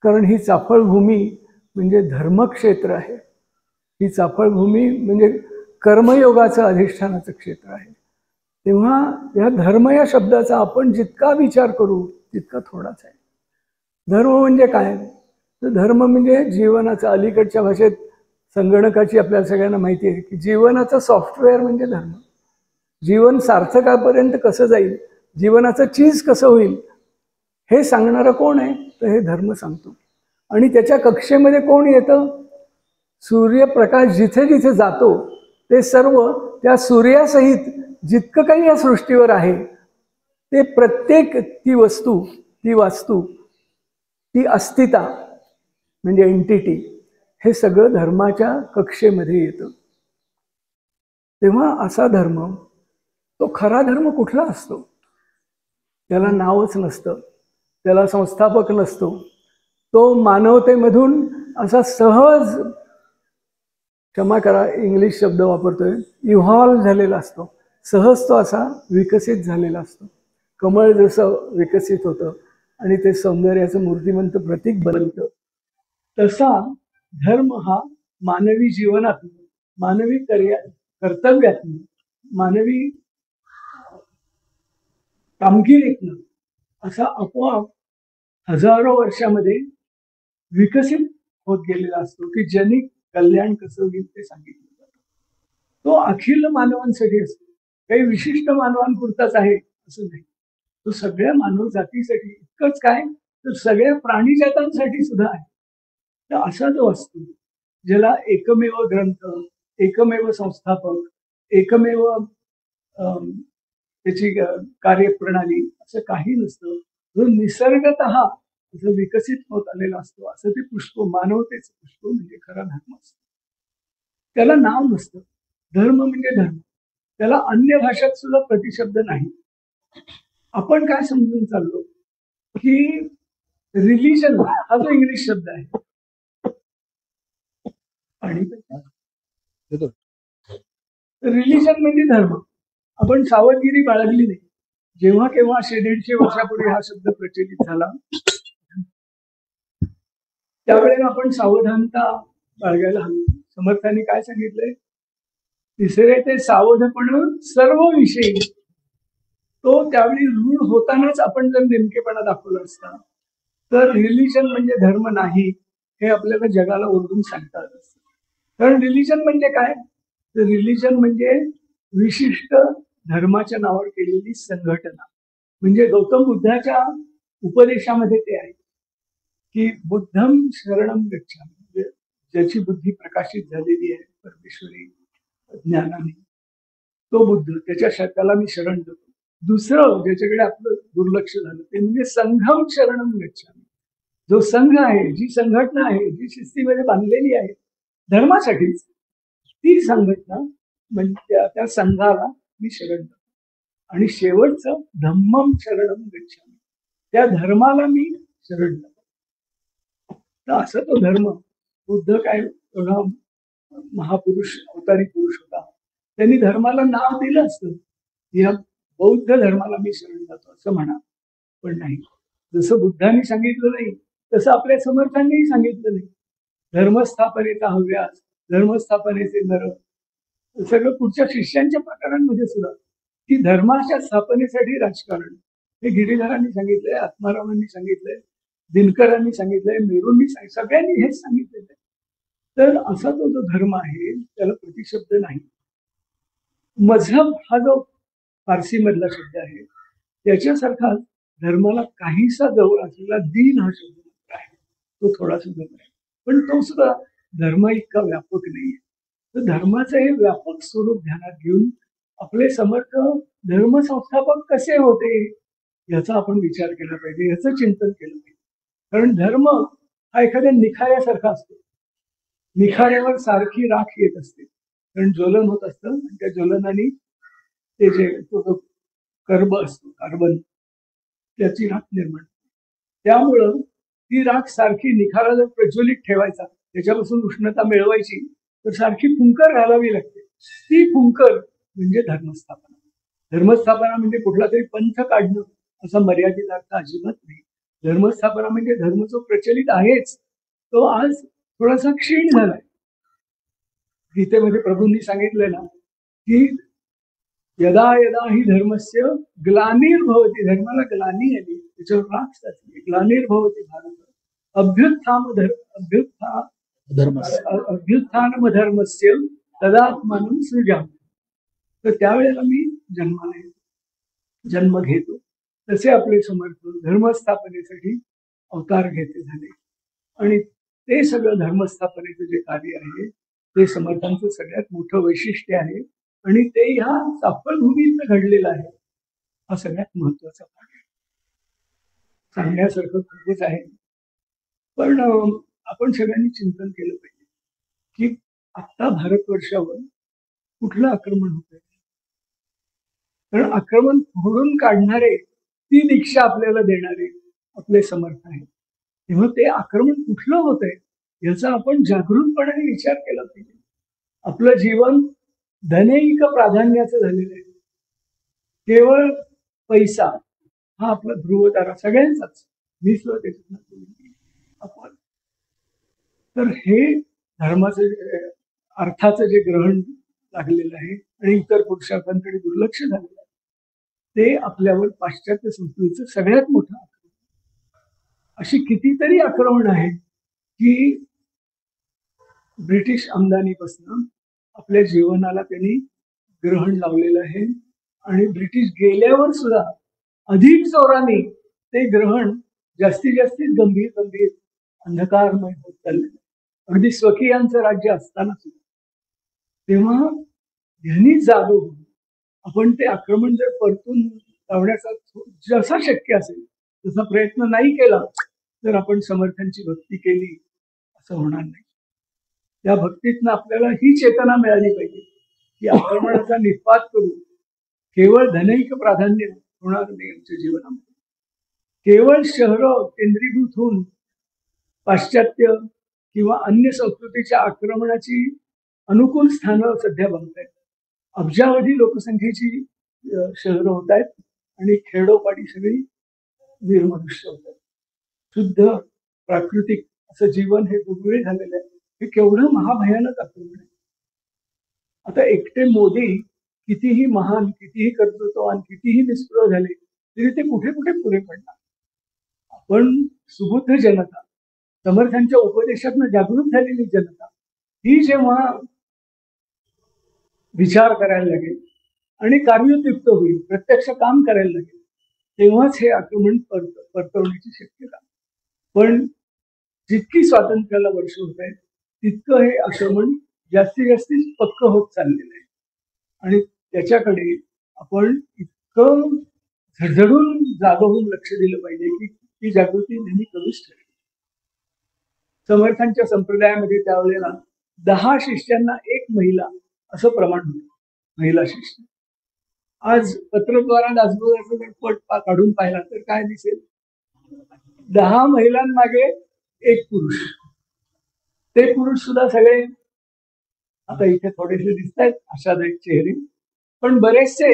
कारण ही चाफळभूमी म्हणजे धर्मक्षेत्र आहे. ही चाफळभूमी म्हणजे कर्मयोगाचं अधिष्ठानाचं क्षेत्र आहे. तेव्हा या धर्म या शब्दाचा आपण जितका विचार करू तितका थोडाच आहे. धर्म म्हणजे काय तर धर्म म्हणजे जीवनाचं, अलीकडच्या भाषेत संगणकाची आपल्याला सगळ्यांना माहिती आहे की जीवनाचं सॉफ्टवेअर म्हणजे धर्म. जीवन सार्थकापर्यंत कसं जाईल, जीवनाचं चीज कसं होईल हे सांगणारं कोण आहे तर हे धर्म सांगतो. आणि त्याच्या कक्षेमध्ये कोण येतं, सूर्यप्रकाश जिथे जिथे जातो ते सर्व त्या सूर्यासहित जितकं काही या सृष्टीवर आहे ते प्रत्येक ती वस्तू, ती वास्तू, ती अस्तिता म्हणजे एंटिटी हे सगळं धर्माच्या कक्षेमध्ये येतं. तेव्हा असा धर्म, तो खरा धर्म कुठला असतो, त्याला नावच नसतं, त्याला संस्थापक नसतो. तो मानवतेमधून असा सहज, क्षमा करा इंग्लिश शब्द वापरतोय, इव्हॉल्व झालेला असतो. सहज तो असा विकसित झालेला असतो. कमळ जसं विकसित होतं आणि ते सौंदर्याचं मूर्तिमंत प्रतीक बनतं, तसा धर्म हा मानवी जीवनात, मानवी कर्तव्यातून, मानवी कामगिरीतनं असा आपोआप हजारो वर्षामध्ये विकसित होत गेलेला असतो की जनिक कल्याण कसं होईल ते सांगितलं जातं. तो अखिल मानवांसाठी असतो, काही विशिष्ट मानवांपुरताच आहे असं नाही. तो सगळ्या मानव जातीसाठी, इतकंच काय तर सगळ्या प्राणीजातांसाठी सुद्धा आहे. तर असा जो असतो ज्याला एकमेव ग्रंथ, एकमेव संस्थापक, एकमेव त्याची कार्यप्रणाली असं काही नसतं, जो निसर्गतः जो विकसित होत आलेला असतो, असं ते पुष्प, मानवतेचं पुष्प म्हणजे खरा धर्म असतो. त्याला नाव नसतं. धर्म म्हणजे धर्म, त्याला अन्य भाषेत सुद्धा प्रतिशब्द नाही. आपण काय समजून चाललो की रिलिजन हा जो इंग्लिश शब्द आहे आणि रिलिजन म्हणजे धर्म. आपण सावधगिरी बाळगली नाही. जेव्हा केव्हा 150 वर्षापूर्वी हा शब्द प्रचलित झाला त्यावेळेला आपण सावधानता बाळगायला हवी. समर्थांनी काय सांगितलंय, तिसरे ते सावधपण सर्व विषयी. तो त्यावेळी रूढ होतानाच आपण जर नेमकेपणा दाखवला असता तर रिलिजन म्हणजे धर्म नाही हे आपल्याला जगाला ओरडून सांगता आलं असतं. कारण रिलिजन म्हणजे काय तर रिलिजन म्हणजे विशिष्ट धर्माच्या नावावर केलेली संघटना. म्हणजे गौतम बुद्धाच्या उपदेशामध्ये ते आहे की बुद्धम शरणम गच्छामि, म्हणजे ज्याची बुद्धी प्रकाशित झालेली आहे परमेश्वरी ज्ञानाने, तो बुद्ध, त्याला मी शरण देतो. दुसरं ज्याच्याकडे आपलं दुर्लक्ष झालं ते म्हणजे संघम शरणम गच्छामि. जो संघ आहे, जी संघटना आहे, जी शिस्तीमध्ये बांधलेली आहे धर्मासाठीच, ती संघटना म्हणजे त्या संघाला मी शरण देतो. आणि शेवटचं धम्मम शरणम गच्छामि, त्या धर्माला मी शरण देतो. तर असं तो धर्म, बुद्ध काय एवढा महापुरुष अवतारी पुरुष होता, त्यांनी धर्माला नाव दिलं असतं, या बौद्ध धर्माला मी शरण जातो असं म्हणा, पण नाही. जसं बुद्धांनी सांगितलं नाही तसं आपल्या समर्थांनीही सांगितलं नाही. धर्मस्थापनेचा हव्यास, धर्मस्थापनेचे नरक, सगळं पुढच्या शिष्यांच्या प्रकारांमध्ये सुद्धा की धर्माच्या स्थापनेसाठी राजकारण, हे गिरीधरांनी सांगितलंय, आत्मारामांनी सांगितलंय, दिनकरांनी सांगितलंय, मेरूंनी सांगितलं, सगळ्यांनी हेच सांगितलेलं आहे. तर असा तो जो धर्म आहे त्याला प्रतिशब्द नाही. मजहब हा जो फारसी मधला शब्द आहे त्याच्यासारखा धर्माला काहीसा जवळ असलेला दीन हा शब्द आहे, तो थोडासा जवळ आहे, पण तो सुद्धा धर्म इतका व्यापक नाहीये. तर धर्माचं हे व्यापक स्वरूप ध्यानात घेऊन आपले समर्थ धर्मसंस्थापक कसे होते याचा आपण विचार केला पाहिजे, याचं चिंतन केलं पाहिजे. कारण धर्म हा एखाद्या निखाऱ्यासारखा असतो. निखाऱ्यावर सारखी राख येत असते, कारण ज्वलन होत असतं आणि त्या ज्वलनाने ते जे तो कर्ब असतो, कार्बन, त्याची राख निर्माण होते. त्यामुळं ती राख सारखी निखारा जर प्रज्वलित ठेवायचा, त्याच्यापासून उष्णता मिळवायची, तर सारखी फुंकर घालावी लागते. ती फुंकर म्हणजे धर्मस्थापना. धर्मस्थापना म्हणजे कुठला तरी पंथ काढणं असा मर्यादित अर्थ अजिबात नाही. धर्मस्थापना म्हणजे धर्म जो प्रचलित आहेच तो आज थोडासा क्षीण झालाय. गीतेमध्ये प्रभूंनी सांगितलंय ना की यदा यदा ही धर्मस्य ग्लानिर्भवती, धर्माला ग्लानी आली, त्याच्यावर राख साचली, ग्लानिर्भवती भारत अभ्युत्थानम धर्मस्य तदात्मानं सृजामि. तर त्यावेळेला मी जन्माला येतो, जन्म घेतो. तसे आपले समर्थ धर्मस्थापनेसाठी अवतार घेते झाले आणि ते सगळं धर्मस्थापनेचं जे कार्य आहे ते समर्थांचं सगळ्यात मोठं वैशिष्ट्य आहे आणि ते ह्या साफलभूमीत घडलेलं आहे. हा सगळ्यात महत्वाचा भाग आहे. सांगण्यासारखं खूपच आहे, पण आपण सगळ्यांनी चिंतन केलं पाहिजे की आता भारतवर्षावर कुठलं आक्रमण होत आहे. कारण आक्रमण फोडून काढणारे, ती दीक्षा आपल्याला देणारे आपले समर्थ आहेत. तेव्हा ते आक्रमण कुठलं होत आहे याचा आपण जागृतपणे विचार केला पाहिजे. आपलं जीवन धनैक प्राधान्याचं झालेलं आहे. केवळ पैसा हा आपला ध्रुवतारा सगळ्यांचाच, मी सुद्धा त्याच्यात आपण. तर हे धर्माचं अर्थाचं जे ग्रहण लागलेलं आहे आणि इतर पुरुषार्थांकडे दुर्लक्ष झालेलं आहे, ते आपल्यावर पाश्चात्य संस्कृतीचं सगळ्यात मोठं आक्रमण. अशी कितीतरी आक्रमण आहेत की ब्रिटिश आमदानीपासून आपल्या जीवनाला त्यांनी ग्रहण लावलेलं आहे आणि ब्रिटिश गेल्यावर सुद्धा अधिक जोराने ते ग्रहण जास्तीत जास्तीत गंभीर अंधकारमय होत चाललेलं, अगदी स्वकीयांचं राज्य असताना सुद्धा. तेव्हा यांनी जागो होऊन आपण ते आक्रमण जर परतून लावण्याचा जसा शक्य असेल तसा प्रयत्न नाही केला तर आपण समर्थांची भक्ती केली असं होणार नाही. त्या भक्तीतनं आपल्याला ही चेतना मिळाली पाहिजे की आक्रमणाचा निष्पात करू. केवळ धनैक प्राधान्य होणार नाही आमच्या जीवनामध्ये. केवळ शहरं केंद्रीभूत होऊन पाश्चात्य किंवा अन्य संस्कृतीच्या आक्रमणाची अनुकूल स्थानं सध्या बनत आहेत. अब्जावधी लोकसंख्येची शहरं होत आहेत आणि खेडोपाडी सगळी निर्मनुष्य होत आहेत. शुद्ध प्राकृतिक असं जीवन हे दुर्मिळ झालेलं आहे. हे केवढं महाभयानक आक्रमण आहे. आता एकटे मोदी कितीही महान, कितीही कर्तृत्ववान, कितीही निष्प्रह झाले तरी ते कुठे कुठे पुरे पडणार. आपण सुबुद्ध जनता, समर्थांच्या उपदेशातनं जागृत झालेली जनता ही जेव्हा विचार करायला लागेल आणि कार्ययुक्त होईल, प्रत्यक्ष काम करायला लागेल, तेव्हाच हे आक्रमण परतवण्याची शक्यता. पण जितकी स्वातंत्र्याला वर्ष होत आहेत तितकं हे आक्रमण जास्तीत जास्त पक्क होत चाललेलं आहे आणि त्याच्याकडे आपण इतकं झडझडून जागं होऊन लक्ष दिलं पाहिजे की ती जागृती नेहमी करूच ठरेल. समर्थांच्या संप्रदायामध्ये त्यावेळेला 10 शिष्यांना 1 महिला असं प्रमाण होतं, महिला शिष्य. आज पत्रद्वारा दासबोधाचा जर पट काढून पाहिला तर काय दिसेल, 10 महिलांमागे 1 पुरुष. ते पुरुष सुद्धा सगळे आता इथे थोडेसे दिसत आहेत आशादायक चेहरे, पण बरेचसे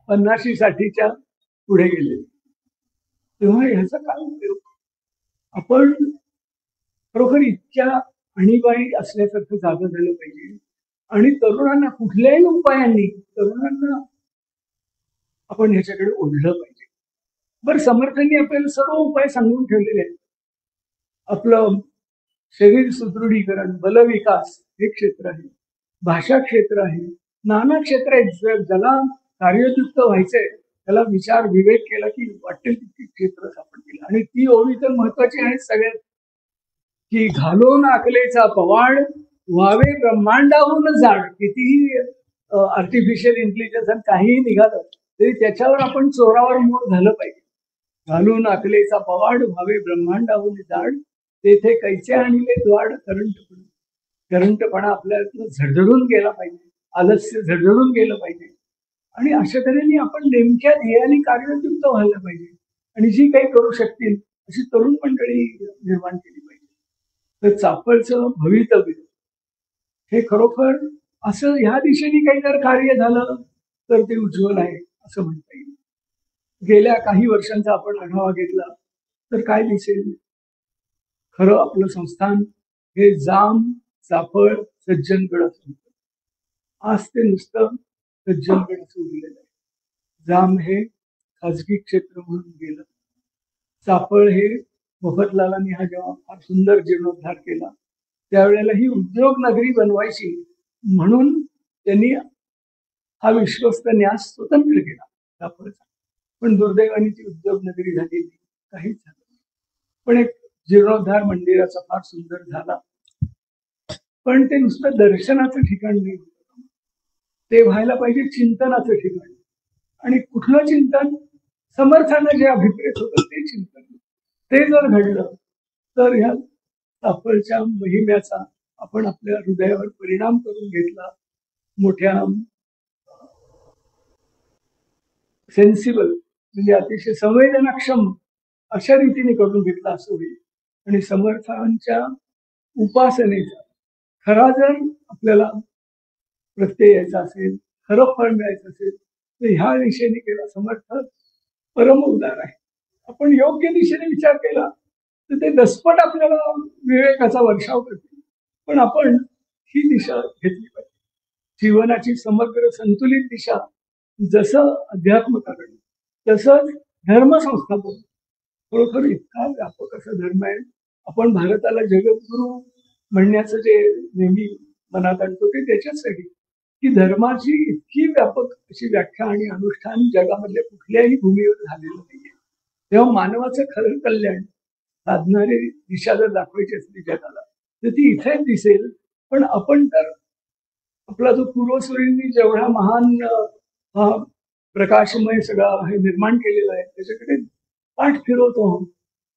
50-60च्या पुढे गेले. तेव्हा ह्याचा काय उपयोग? आपण खरोखर इतक्या आणीबाणी असल्यासारखं जागं झालं पाहिजे आणि तरुणांना कुठल्याही उपायांनी तरुणांना आपण ह्याच्याकडे ओढलं पाहिजे. बरं, समर्थांनी आपल्याला सर्व उपाय सांगून ठेवलेले आहेत. आपलं शरीर सुदृढीकरण, बलविकास हे क्षेत्र आहे, भाषा क्षेत्र आहे, नाना क्षेत्र आहेत. ज्याला कार्ययुक्त व्हायचंय त्याला विचार विवेक केला की वाटेल तितकी क्षेत्र सापडतील. आणि ती ओळी तर महत्वाची आहे सगळ्यात, की घालून अकलेचा पवाड व्हावे ब्रह्मांडाहून जाड. कितीही आर्टिफिशियल इंटेलिजन्स काहीही निघालं तरी त्याच्यावर आपण चोरावर मोर झालं पाहिजे. घालून अकलेचा पवाड व्हावे ब्रह्मांडाहून जाड, तेथे कैचे आणले द्वाड करंटपणा. करंटपणा आपल्याला झडझडून गेला पाहिजे, आलस्य झडझडून गेलं पाहिजे. आणि अशा तऱ्हेने आपण नेमक्या ध्येयाने कार्ययुक्त व्हायला पाहिजे आणि जी काही करू शकतील अशी तरुण मंडळी निर्माण केली पाहिजे. तर चाफळचं भवितव्य हे खरोखर असं ह्या दिशेने काही जर कार्य झालं तर ते उज्ज्वल आहे असं म्हणता येईल. गेल्या काही वर्षांचा आपण आढावा घेतला तर काय दिसेल, खरं आपलं संस्थान हे जाम, चाफळ, सज्जनगड असं होतं. आज ते नुसतं सज्जनगड असं उरलेलं आहे. जाम हे खाजगी क्षेत्र म्हणून गेलं. चाफळ हे मोफतलालांनी हा जेव्हा फार सुंदर जीर्णोद्धार केला त्यावेळेला ही उद्योग नगरी बनवायची म्हणून त्यांनी हा विश्वस्त न्यास स्वतंत्र केला चाफळचा. पण दुर्दैवाने ती उद्योग नगरी झाली नाही, काहीच झालं नाही. पण एक जीर्णोद्धार मंदिराचा फार सुंदर झाला, पण ते नुसतं दर्शनाचं ठिकाण नाही, ते व्हायला पाहिजे चिंतनाचं ठिकाण. आणि कुठलं चिंतन? समर्थांना जे अभिप्रेत होतं ते चिंतन. ते जर घडलं तर ह्या चाफळच्या महिम्याचा आपण आपल्या हृदयावर परिणाम करून घेतला. मोठ्या सेन्सिबल म्हणजे अतिशय संवेदनाक्षम अशा रीतीने करून घेतला असं होईल. आणि समर्थांच्या उपासनेचा खरा जर आपल्याला प्रत्यय यायचा असेल, खरं फळ मिळायचं असेल तर ह्या दिशेने केला. समर्थ परम उदार आहे. आपण योग्य दिशेने विचार केला तर ते दसपट आपल्याला विवेकाचा वर्षाव करते. पण आपण ही दिशा घेतली पाहिजे, जीवनाची समग्र संतुलित दिशा. जसं अध्यात्मकारण तसंच धर्मसंस्थापन खरोखर इतका व्यापक असा धर्म आहे. आपण भारताला जगद्गुरु म्हणण्याचं जे नेहमी मनात आणतो ते त्याच्यासाठी की धर्माची इतकी व्यापक अशी व्याख्या आणि अनुष्ठान जगामधल्या कुठल्याही भूमीवर झालेलं नाहीये. तेव्हा मानवाचं खरं कल्याण साधणारी दिशा जर दाखवायची असली जगाला तर ती इथेच दिसेल. पण आपण तर आपला जो पूर्वसूरींनी जेवढा महान हा प्रकाशमय सगळा हे निर्माण केलेला आहे त्याच्याकडे पाठ फिरवतो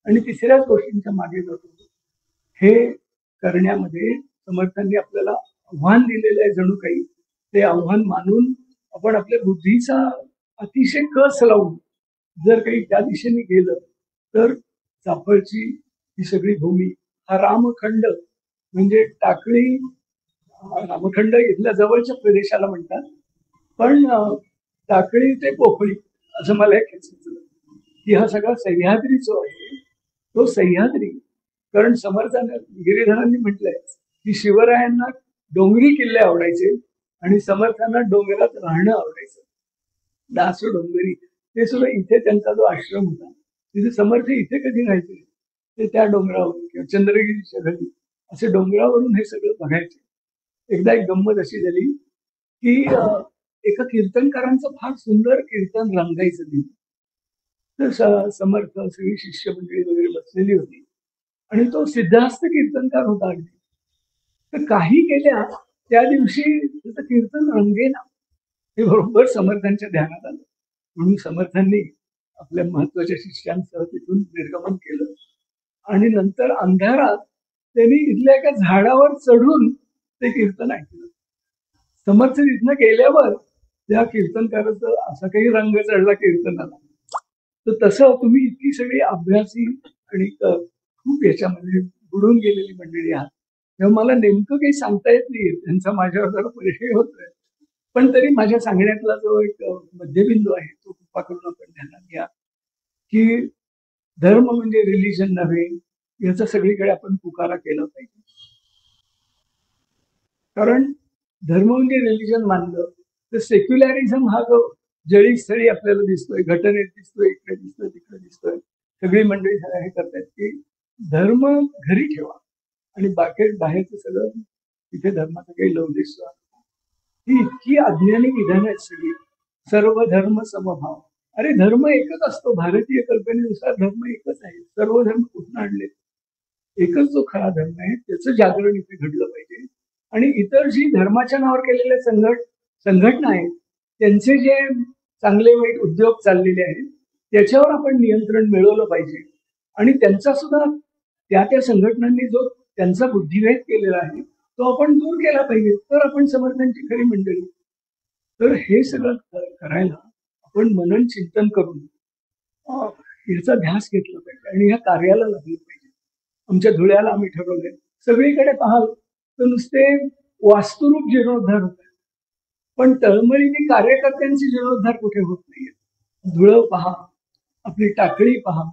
आणि तिसऱ्याच गोष्टींच्या मागे जातो. हे करण्यामध्ये समर्थांनी आपल्याला आव्हान दिलेलं आहे. जणू काही ते आव्हान मानून आपण आपल्या बुद्धीचा अतिशय कस लावून जर काही त्या दिशेने गेलं तर चाफळची ही सगळी भूमी, हा रामखंड म्हणजे टाकळी, रामखंड इथल्या जवळच्या प्रदेशाला म्हणतात, पण टाकळी ते पोफळी असं मला एक सुचलं की हा सगळा सह्याद्री जो आहे तो सह्याद्री. कारण समर्थांना गिरीधरांनी म्हटलंय की शिवरायांना डोंगरी किल्ले आवडायचे आणि समर्थांना डोंगरात राहणं आवडायचं. दास डोंगरी ते सुद्धा इथे त्यांचा जो आश्रम होता तिथे समर्थ इथे कधी राहायचे ते त्या डोंगरावर किंवा चंद्रगिरीच्या घरी असे डोंगरावरून हे सगळं बघायचे. एकदा एक गंमत अशी झाली की एका कीर्तनकारांचं फार सुंदर कीर्तन रंगायचं दिलं. तर समर्थ सगळी शिष्य मंडळी वगैरे बसलेली होती आणि तो सिद्धास्त कीर्तनकार होता अगदी. तर काही गेल्या त्या दिवशी त्याचं कीर्तन रंगेना. हे बरोबर समर्थांच्या ध्यानात आलं. म्हणून समर्थांनी आपल्या महत्वाच्या शिष्यांसह तिथून निर्गमन केलं आणि नंतर अंधारात त्यांनी इथल्या एका झाडावर चढून ते कीर्तन ऐकलं. समर्थ तिथनं गेल्यावर त्या कीर्तनकाराचा असा काही रंग चढला कीर्तनाला. तर तसं तुम्ही इतकी सगळी अभ्यासी आणि खूप याच्यामध्ये बुडून गेलेली मंडळी आहात, तेव्हा मला नेमकं काही सांगता येत नाहीये. त्यांचा माझ्यावर जरा परिचय होतोय, पण तरी माझ्या सांगण्यातला जो एक मध्यबिंदू आहे तो कृपा करून आपण ध्यानात घ्या की धर्म म्हणजे रिलिजन नव्हे, याचा सगळीकडे आपण पुकारा केला पाहिजे. कारण धर्म म्हणजे रिलिजन मानलं तर सेक्युलरिझम हा जो जळीस्थळी आपल्याला दिसतोय, घटनेत दिसतोय, इकडे दिसतोय, तिकडे दिसतोय, सगळी मंडळी हे करतात की धर्म घरी ठेवा आणि बाहेरचं सगळं तिथे धर्माचा काही लव दिसतो. ही इतकी अज्ञानी विधान आहेत सगळी. सर्व धर्म समभाव. अरे धर्म एकच असतो. भारतीय कल्पनेनुसार धर्म एकच आहे. सर्व धर्म कुठून आणले? एकच जो खरा धर्म आहे त्याचं जागरण इथे घडलं पाहिजे. आणि इतर जी धर्माच्या नावावर केलेल्या संघटना आहेत त्यांचे जे चांगले वाईट उद्योग चाललेले आहेत त्याच्यावर आपण नियंत्रण मिळवलं पाहिजे. आणि त्यांचा सुद्धा त्या संघटनांनी जो त्यांचा बुद्धिभेद केलेला आहे तो आपण दूर केला पाहिजे. तर आपण समर्थांची खरी मंडळी. तर हे सगळं करायला आपण मनन चिंतन करून याचा ध्यास घेतला पाहिजे आणि ह्या कार्याला लागलं पाहिजे. आमच्या धुळ्याला आम्ही ठरवलंय, सगळीकडे पाहाल तर नुसते वास्तुरूप जीर्णोद्धार होत आहे, पण तळमळीने कार्यकर्त्यांचे जीर्णोद्धार कुठे होत नाहीये. धुळं पहा, आपली टाकळी पहा,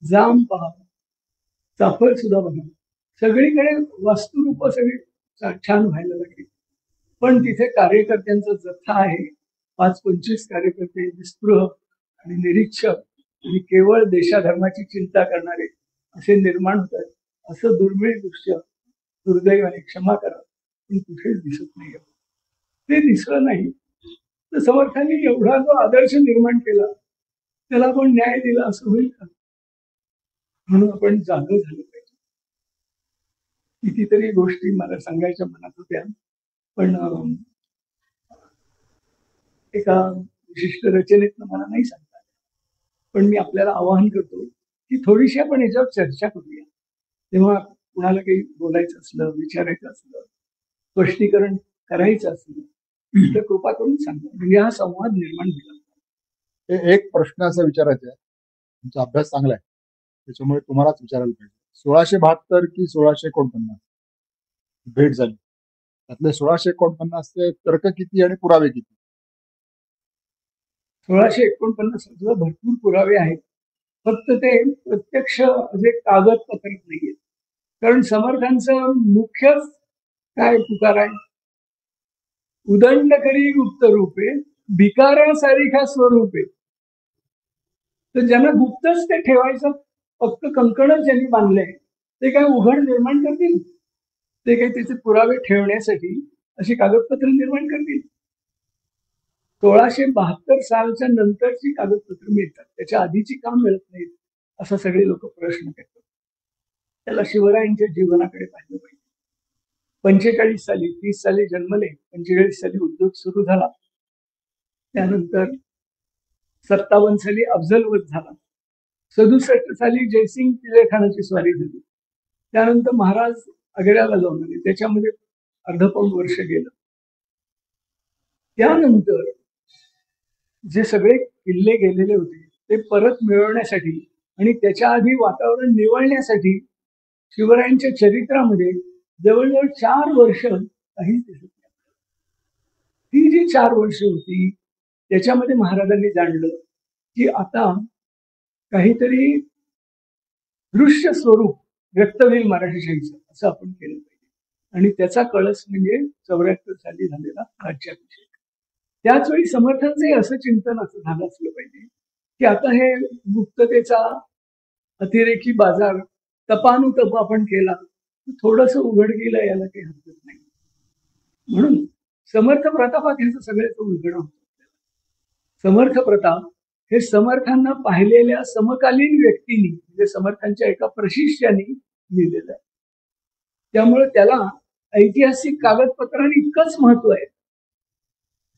जाम पहा, चाफळ सुद्धा बघा, सगळीकडे वास्तुरूप सगळी छान व्हायला लागली. पण तिथे कार्यकर्त्यांचा जथ्था आहे. 5-25 कार्यकर्ते निस्पृह आणि निरीक्षक आणि केवळ देशाधर्माची चिंता करणारे असे निर्माण होतात. असं दुर्मिळ दृश्य दुर्दैवाने, क्षमा करा, पण कुठेच दिसत नाही. ते दिसलं नाही तर समर्थांनी एवढा जो आदर्श निर्माण केला त्याला आपण न्याय दिला असं होईल का? म्हणून आपण जागं झालं पाहिजे. कितीतरी गोष्टी मला सांगायच्या मनात होत्या, पण एका विशिष्ट रचनेतनं मला नाही सांगता. पण मी आपल्याला आवाहन करतो की थोडीशी आपण याच्यावर चर्चा करूया. तेव्हा कुणाला काही बोलायचं असलं, विचारायचं असलं, स्पष्टीकरण करायचं असलं तर कृपा करून सांगा, म्हणजे हा संवाद निर्माण झाला. एक प्रश्न असा विचारायचा आहे. तुमचा अभ्यास चांगला आहे त्याच्यामुळे तुम्हालाच विचारायला पाहिजे. 1672 की 1649 भेट झाली, त्यातले 1649चे तर्क किती आणि पुरावे किती? 1649 भरपूर पुरावे आहेत, फक्त ते प्रत्यक्ष जे कागदपत्र नाहीये. कारण समर्थांचं मुख्यच काय पुकार आहे, उदंड करी गुप्त रूपे भिकाऱ्यासारिखा स्वरूपे. तर ज्यांना गुप्तच ते ठेवायचं फक्त कंकणच ज्यांनी बांधले ते काय उघड निर्माण करतील? ते काही त्याचे पुरावे ठेवण्यासाठी अशी कागदपत्र निर्माण करतील? 1672 सालच्या नंतरची कागदपत्र मिळतात, त्याच्या आधीची काम मिळत नाहीत असा सगळे लोक प्रश्न करतात. त्याला शिवरायांच्या जीवनाकडे पाहिलं पाहिजे. 45 साली, 30 साली जन्मले, 45 साली उद्योग सुरू झाला, त्यानंतर 57 साली अफजलवध झाला, 67 साली जयसिंग पिलेखानाची स्वारी झाली, त्यानंतर महाराज आग्र्याला जाऊन आले, त्याच्यामध्ये अर्धपाऊण वर्ष गेलं. त्यानंतर जे सगळे किल्ले गेलेले होते ते परत मिळवण्यासाठी आणि त्याच्या आधी वातावरण निवळण्यासाठी शिवरायांच्या चरित्रामध्ये जवळजवळ 4 वर्ष काहीच दिसत नाही. ती जी 4 वर्ष होती त्याच्यामध्ये महाराजांनी जाणलं की आता काहीतरी दृश्य स्वरूप व्यक्त होईल मराठीशाहीचं, असं आपण केलं पाहिजे. आणि त्याचा कळस म्हणजे 74 साली झालेला राज्याभिषेक. त्याच वेळी समर्थांचंही असं चिंतन असं झालं असलं पाहिजे की आता हे गुप्ततेचा अतिरेकी बाजार तपानुतप आपण केला, थोडस उघडकीला याला काही हरकत नाही. म्हणून समर्थ प्रतापात ह्याचं सगळ्याचं उलगडण होतं. समर्थ प्रताप हे समर्थांना पाहिलेल्या समकालीन व्यक्तींनी म्हणजे समर्थांच्या एका प्रशिष्यानी लिहिलेलं आहे. त्यामुळे त्याला ऐतिहासिक कागदपत्रांनी इतकंच महत्व आहे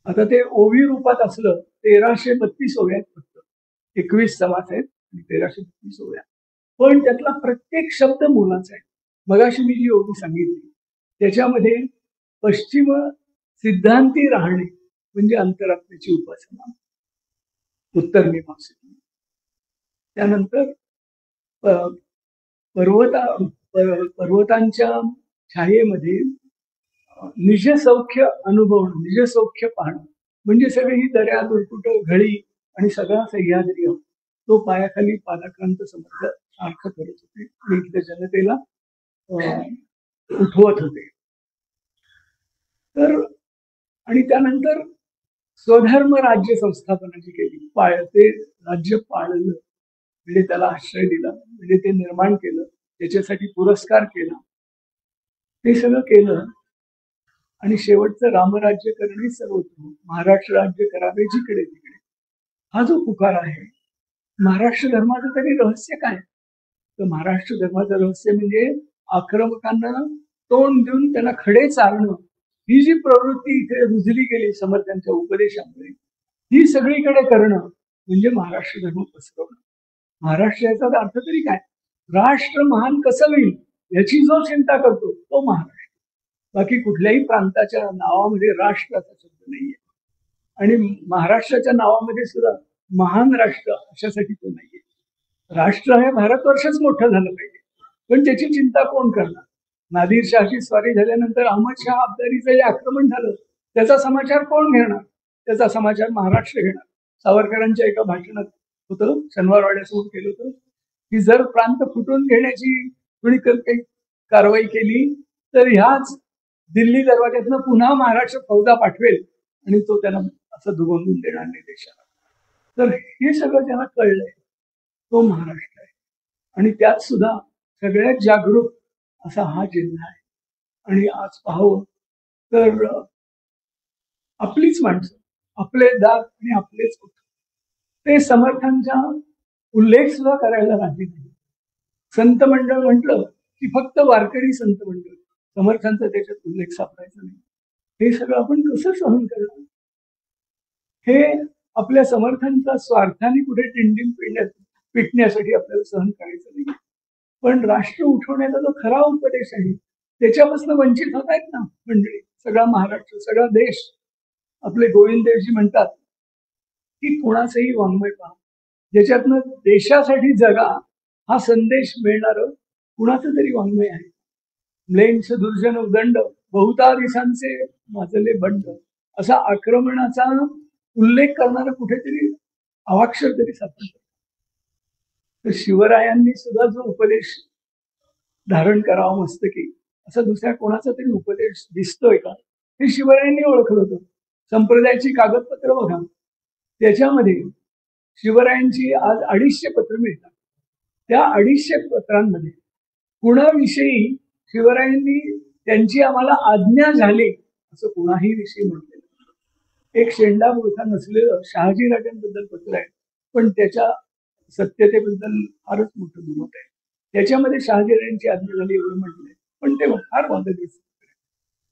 आता ते ओवी रूपात असलं 1332 ओव्या आहेत फक्त, 21 समास आहेत आणि 1332 ओव्या, पण त्यातला प्रत्येक शब्द मोलाचा आहे. मगाशी मी जी ओवी सांगितली त्याच्यामध्ये पश्चिम सिद्धांती राहणे म्हणजे अंतरात्म्याची उपासना, उत्तर मीमांसेतून. त्यानंतर पर्वतांच्या छायेमध्ये निजसौख्य अनुभवणं, निजसौख्य पाहणं, म्हणजे सगळी ही दऱ्या दुर्कुट घळी आणि सगळा सह्याद्री तो पायाखाली पादाक्रांत समर्थ सारखं करत होते आणि इथल्या जनतेला उठवत होते. तर आणि त्यानंतर स्वधर्म राज्य संस्थापना जी केली, ते राज्य पाळलं म्हणजे त्याला आश्रय दिला, म्हणजे ते निर्माण केलं, त्याच्यासाठी पुरस्कार केला, ते सगळं केलं. आणि शेवटचं रामराज्य करणे सर्वत्र, महाराष्ट्र राज्य करावे जिकडे तिकडे, हा जो पुकार आहे. महाराष्ट्र धर्माचं तरी रहस्य काय? तर महाराष्ट्र धर्माचं रहस्य म्हणजे आक्रमकांना तोंड देऊन त्यांना खडे चालणं, ही जी प्रवृत्ती इथे रुजली गेली समर्थांच्या उपदेशामुळे, ही सगळीकडे करणं म्हणजे महाराष्ट्र धर्म पसरवणं. महाराष्ट्र याचा अर्थ तरी काय? राष्ट्र महान कसं होईल याची जो चिंता करतो तो महाराष्ट्र. बाकी कुठल्याही प्रांताच्या नावामध्ये राष्ट्र असा शब्द नाहीये आणि महाराष्ट्राच्या नावामध्ये सुद्धा महान राष्ट्र अशासाठी तो नाहीये. राष्ट्र हे भारतवर्षच मोठं झालं पाहिजे, पण त्याची चिंता कोण करणार? नादिरशाहची स्वारी झाल्यानंतर अहमद शाह अब्दालीचं जे आक्रमण झालं त्याचा समाचार कोण घेणार? त्याचा समाचार महाराष्ट्र घेणार. सावरकरांच्या एका भाषणात होतं, शनिवारवाड्यासमोर केलं होतं की जर प्रांत फुटून घेण्याची कोणी काही कारवाई केली तर ह्याच दिल्ली दरवाज्यातनं पुन्हा महाराष्ट्र फौजा पाठवेल आणि तो त्यांना असं दुभंगून देणार नाही देशाला. तर हे सगळं त्यांना कळलंय, तो महाराष्ट्र आहे. आणि त्यात सुद्धा सगळ्यात जागरूक असा हा जिल्हा आहे. आणि आज पाहावं तर आपलीच माणसं, आपले दात आणि आपलेच होत, ते समर्थांचा उल्लेख सुद्धा करायला राजी नाही. संत मंडळ म्हटलं की फक्त वारकरी संत मंडळ, समर्थांचा त्याच्यात उल्लेख सापडायचा नाही. हे सगळं आपण कसं सहन करणार? हे आपल्या समर्थांचा स्वार्थाने कुठे टिंडिम पिटण्यासाठी आपल्याला सहन करायचं नाही. पण राष्ट्र उठवण्याचा जो खरा उपदेश आहे त्याच्यापासून वंचित होत आहेत ना मंडळी. सगळा महाराष्ट्र, सगळा देश. आपले गोविंददेवजी म्हणतात की कोणाचंही वाङ्मय पहा, ज्याच्यातनं देशासाठी जगा हा संदेश मिळणार कुणाचं तरी वाङ्मय आहे. म्लेंछ दुर्जन उदंड बहुता दिसांचे माजले बंड, असा आक्रमणाचा उल्लेख करणारा कुठेतरी अवाक्षर तरी सापडतो. तर शिवरायांनी सुद्धा जो उपदेश धारण करावा मस्तकी, असा दुसऱ्या कोणाचा तरी उपदेश दिसतोय का? हे शिवरायांनी ओळखलं होतं. संप्रदायाची कागदपत्र बघा, त्याच्यामध्ये शिवरायांची आज 250 पत्र मिळतात. त्या 250 पत्रांमध्ये कुणाविषयी शिवरायांनी त्यांची आम्हाला आज्ञा झाली असं कुणाही विषयी म्हटलेलं. एक शेंडा मोठा नसलेलं शहाजीराजांबद्दल पत्र आहे, पण त्याच्या सत्यतेबद्दल फारच मोठं दुमत आहे. त्याच्यामध्ये शहाजीराजांची आज्ञा झाली एवढं म्हटलंय, पण ते फार वादग्रस्त.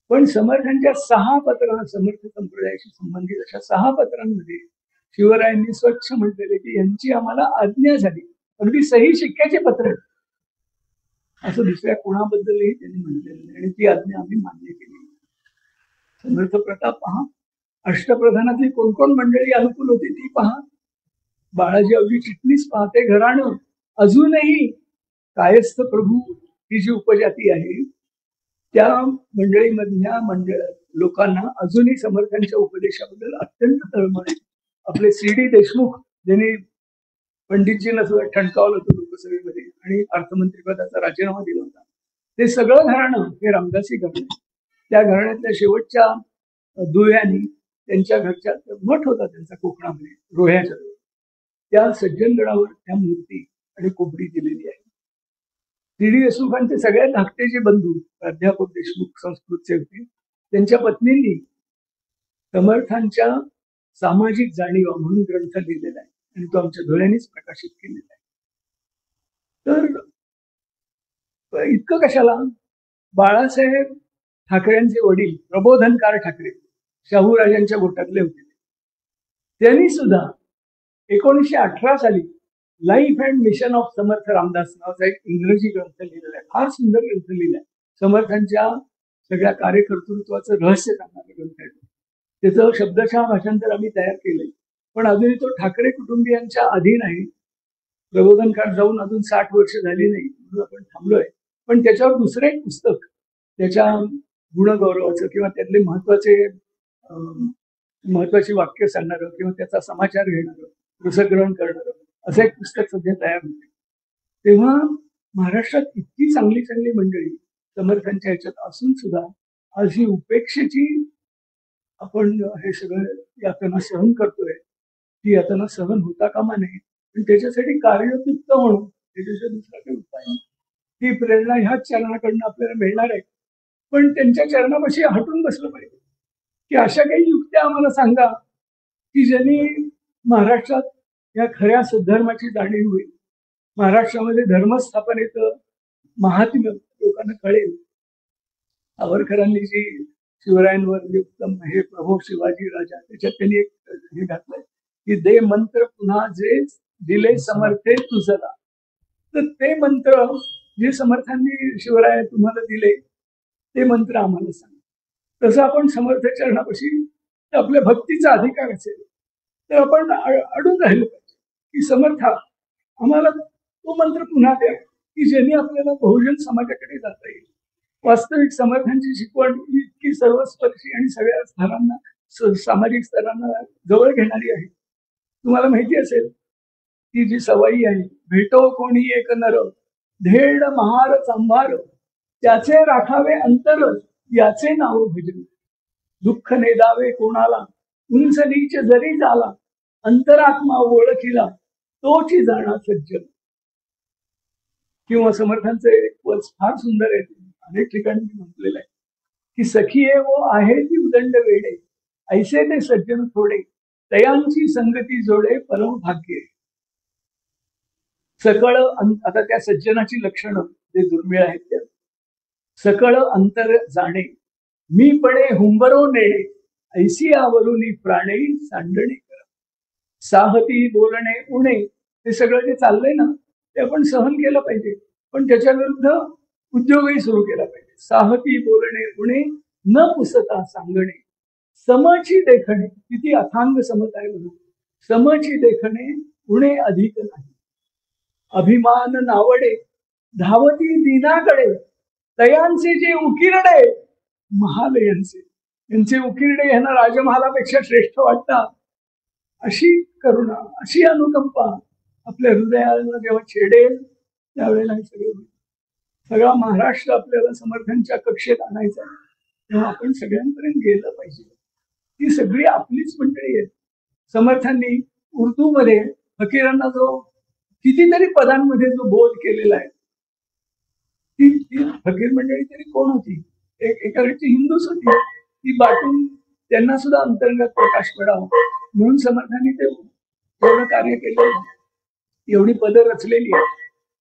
पण समर्थांच्या 6 पत्रांना, समर्थ संप्रदायाशी संबंधित अशा 6 पत्रांमध्ये शिवरायांनी स्वच्छ म्हटलेले की यांची आम्हाला आज्ञा झाली. अगदी सही शिक्क्याचे पत्र आहे, असं दुसऱ्या कोणाबद्दलही त्यांनी म्हटलेलं नाही आणि ती आज्ञा आम्ही मान्य केली. समर्थ प्रताप पहा, अष्टप्रधानातली कोण कोण मंडळी अनुकूल होती ती पहा. बाळाजी अवघी चिटणीस पहा. ते घराणं अजूनही कायस्थ प्रभू ही जी उपजाती आहे त्या मंडळीमधल्या लोकांना अजूनही समर्थांच्या उपदेशाबद्दल अत्यंत तळमळ आहे. आपले CD देशमुख ज्यांनी पंडितजींना सुद्धा ठणकावलं होतं लोकसभेमध्ये आणि अर्थमंत्रीपदाचा राजीनामा दिला होता, ते सगळं घराणं हे रामदासी घराणं. त्या घराण्यातल्या शेवटच्या दुव्यांनी त्यांच्या घरच्या मठ होता त्यांचा कोकणामध्ये रोह्याच्या जवळ, त्या सज्जनगडावर त्या मूर्ती आणि कोपरी दिलेली आहे. CD देशमुखांचे सगळ्यात धाकटे जे बंधू प्राध्यापक देशमुख संस्कृतचे होते, त्यांच्या पत्नींनी समर्थांच्या सामाजिक जाणीवा म्हणून ग्रंथ लिहिलेला आहे आणि तो आमच्या डोळ्यांनीच प्रकाशित केलेला आहे. तर इतकं कशाला, बाळासाहेब ठाकरेंचे वडील प्रबोधनकार ठाकरे शाहूराजांच्या गोटातले होते. त्यांनी सुद्धा 1918 साली life and mission of Samarth Ramdas नावाचा एक इंग्रजी ग्रंथ लिहिलेला आहे. फार सुंदर ग्रंथ लिहिला आहे. समर्थांच्या सगळ्या कार्यकर्तृत्वाचं रहस्य सांगणारा ग्रंथ आहे. त्याचं शब्दशः भाषांतर आम्ही तयार केलंय, पण अजूनही तो ठाकरे कुटुंबियांच्या अधीन आहे. प्रबोधन काळ जाऊन अजून 60 वर्ष झाली नाही म्हणून आपण थांबलोय. पण त्याच्यावर दुसरं एक पुस्तक त्याच्या गुणगौरवाचं किंवा त्यातले महत्वाची वाक्य सांगणारं किंवा त्याचा समाचार घेणारं, रसग्रहण करणारं असं एक पुस्तक सध्या तयार होते. तेव्हा महाराष्ट्रात इतकी चांगली चांगली मंडळी समर्थांच्या ह्याच्यात असून सुद्धा आज ही उपेक्षेची आपण हे सगळं यातना सहन करतोय, ती यातना सहन होता कामा नये. पण त्याच्यासाठी कार्ययुक्त म्हणून त्याच्याशिवाय दुसरा काही उपाय नाही. ती प्रेरणा ह्याच चरणाकडनं आपल्याला मिळणार आहे. पण त्यांच्या चरणापाशी हटून बसलं पाहिजे की अशा काही युक्त्या आम्हाला सांगा की ज्यांनी महाराष्ट्रात या खऱ्या सद्धर्माची जाणीव होईल, महाराष्ट्रामध्ये धर्मस्थापनेचं महात्म्य लोकांना कळेल. सावरकरांनी जी शिवरायांवर उत्तम हे प्रभो शिवाजी राजा त्याच्यात त्यांनी एक हे घातलंय की दे मंत्र पुन्हा जे दिले समर्थे तुझला. तर ते मंत्र जे समर्थांनी शिवराय तुम्हाला दिले ते मंत्र आम्हाला सांग. तसं आपण समर्थ चरणापाशी आपल्या भक्तीचा अधिकार असेल तर आपण अडून राहिलं पाहिजे की समर्था आम्हाला तो मंत्र पुन्हा द्या की ज्यांनी आपल्याला बहुजन समाजाकडे जाता येईल. वास्तविक समर्थांची शिकवण इतकी सर्वस्पर्शी आणि सगळ्या स्तरांना सामाजिक स्तरांना जवळ घेणारी आहे. तुम्हाला माहिती असेल ती जी सवाई आहे, भेटो कोणी एक नर धेड महार चांभार त्याचे राखावे अंतर याचे नाव भजन. दुःख नेदावे कोणाला उंच नीच जरी झाला अंतरात्मा ओळखीला तोची जाणा सज्जन. किंवा समर्थांचं एक पद फार सुंदर आहे, अनेक ठिकाणी मी म्हटलेलं आहे की सखिये वो आहे ती उदंड वेडे ऐसे ते सज्जन थोडे तयांची संगती जोडे परम भाग्ये. सकळ आता त्या सज्जनाची लक्षणं जे दुर्मिळ आहेत त्या सकळ अंतर जाणे मी पणे हुंबरो नेणे ऐसी आवरुनी प्राणे सांडणे करा. साहती बोलणे उणे हे सगळं जे चाललंय ना ते आपण सहन केलं पाहिजे, पण त्याच्या विरुद्ध उद्योगही सुरू केला पाहिजे. साहती बोलणे उणे न पुसता सांगणे समची देखणे. किती अथांग समत आहे म्हणून. समची देखणे उणे अधिक नाही. अभिमान नावडे धावती दिनाकडे तयांचे जे उकिरडे महालयांचे. यांचे उकिरडे यांना राजमहालापेक्षा श्रेष्ठ वाटतात. अशी करुणा, अशी अनुकंपा आपल्या हृदयाला जेव्हा छेडेल त्यावेळेला हे सगळं होईल. सगळा महाराष्ट्र आपल्याला समर्थांच्या कक्षेत आणायचा तेव्हा आपण सगळ्यांपर्यंत गेलं पाहिजे. ती सगळी आपलीच मंडळी आहेत. समर्थांनी उर्दूमध्ये फकीरांना जो कितीतरी पदांमध्ये जो बोध केलेला आहे ती फकीर मंडळी तरी कोण होती? एकाकडची हिंदूच होती. ती बाटून त्यांना सुद्धा अंतर्गत प्रकाश पडावा म्हणून समर्थांनी ते एवढं कार्य केलं, एवढी पदं रचलेली आहे.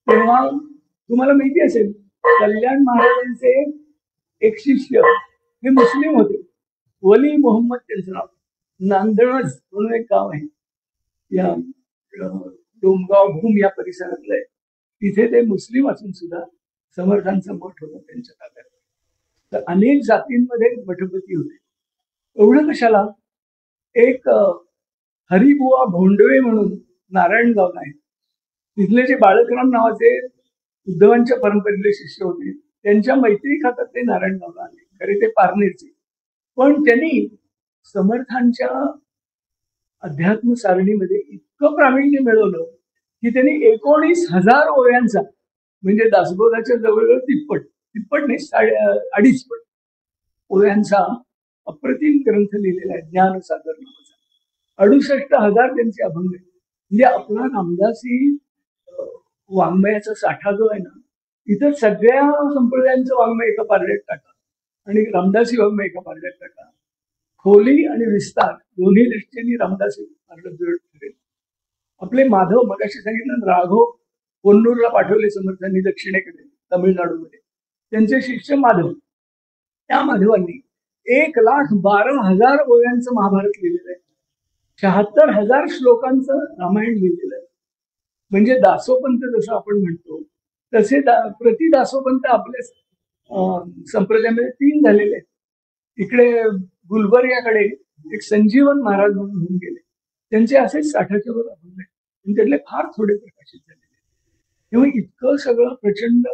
तेव्हा तुम्हाला माहिती असेल कल्याण महाराजांचे एक शिष्य हे मुस्लिम होते, वली मोहम्मद त्यांचं नाव. नांदणज म्हणून एक गाव आहे या डोमगाव भूम या परिसरातलं आहे. तिथे ते मुस्लिम असून सुद्धा समर्थांचं मठ होतं त्यांच्या ताब्यात. तर अनेक जातींमध्ये मठपती होते. एवढं कशाला, एक हरिबुवा भोंडवे म्हणून नारायणगावला आहे. तिथले जे बाळकराम नावाचे उद्धवांच्या परंपरेतले शिष्य होते त्यांच्या मैत्री खातात ते नारायणगावला आले. खरे ते पारनेरचे, पण त्यांनी समर्थांच्या अध्यात्म सारणीमध्ये इतकं प्रावीण्य मिळवलं की त्यांनी 19,000 ओव्यांचा म्हणजे दासबोधाच्या जवळजवळ तिप्पट नाही 2.5 पट ओव्यांचा अप्रतिम ग्रंथ लिहिलेला आहे. ज्ञानसागर नावाचा 68,000 त्यांचे अभंग आहेत. म्हणजे आपला रामदासी वाङ्मयाचा साठा जो आहे ना, इतर सगळ्या संप्रदायांचं वाङ्मय एका पारड्यात टाका आणि रामदासी वाङ्मय एका पारड्यात टाका. खोली आणि विस्तार दोन्ही दृष्टीने रामदासी पारडं जड ठरेल. आपले माधव मगाशी सांगितलं राघव कोन्नूरला पाठवले समर्थांनी दक्षिणेकडे तमिळनाडूमध्ये. त्यांचे शिष्य माधव, त्या माधवांनी 1,12,000 ओव्यांचं महाभारत लिहिलेलं आहे. 76,000 श्लोकांचं रामायण लिहिलेलं आहे. म्हणजे दासोपंत जसं आपण म्हणतो तसे प्रति दासोपंत आपल्या संप्रदायामध्ये 3 झालेले आहेत. इकडे गुलबर्ग्याकडे एक संजीवन महाराज म्हणून होऊन गेले, त्यांचे असेच 60च्या वर अभंग आहेत, पण त्यातले फार थोडे प्रकाशित झालेले. तेव्हा इतकं सगळं प्रचंड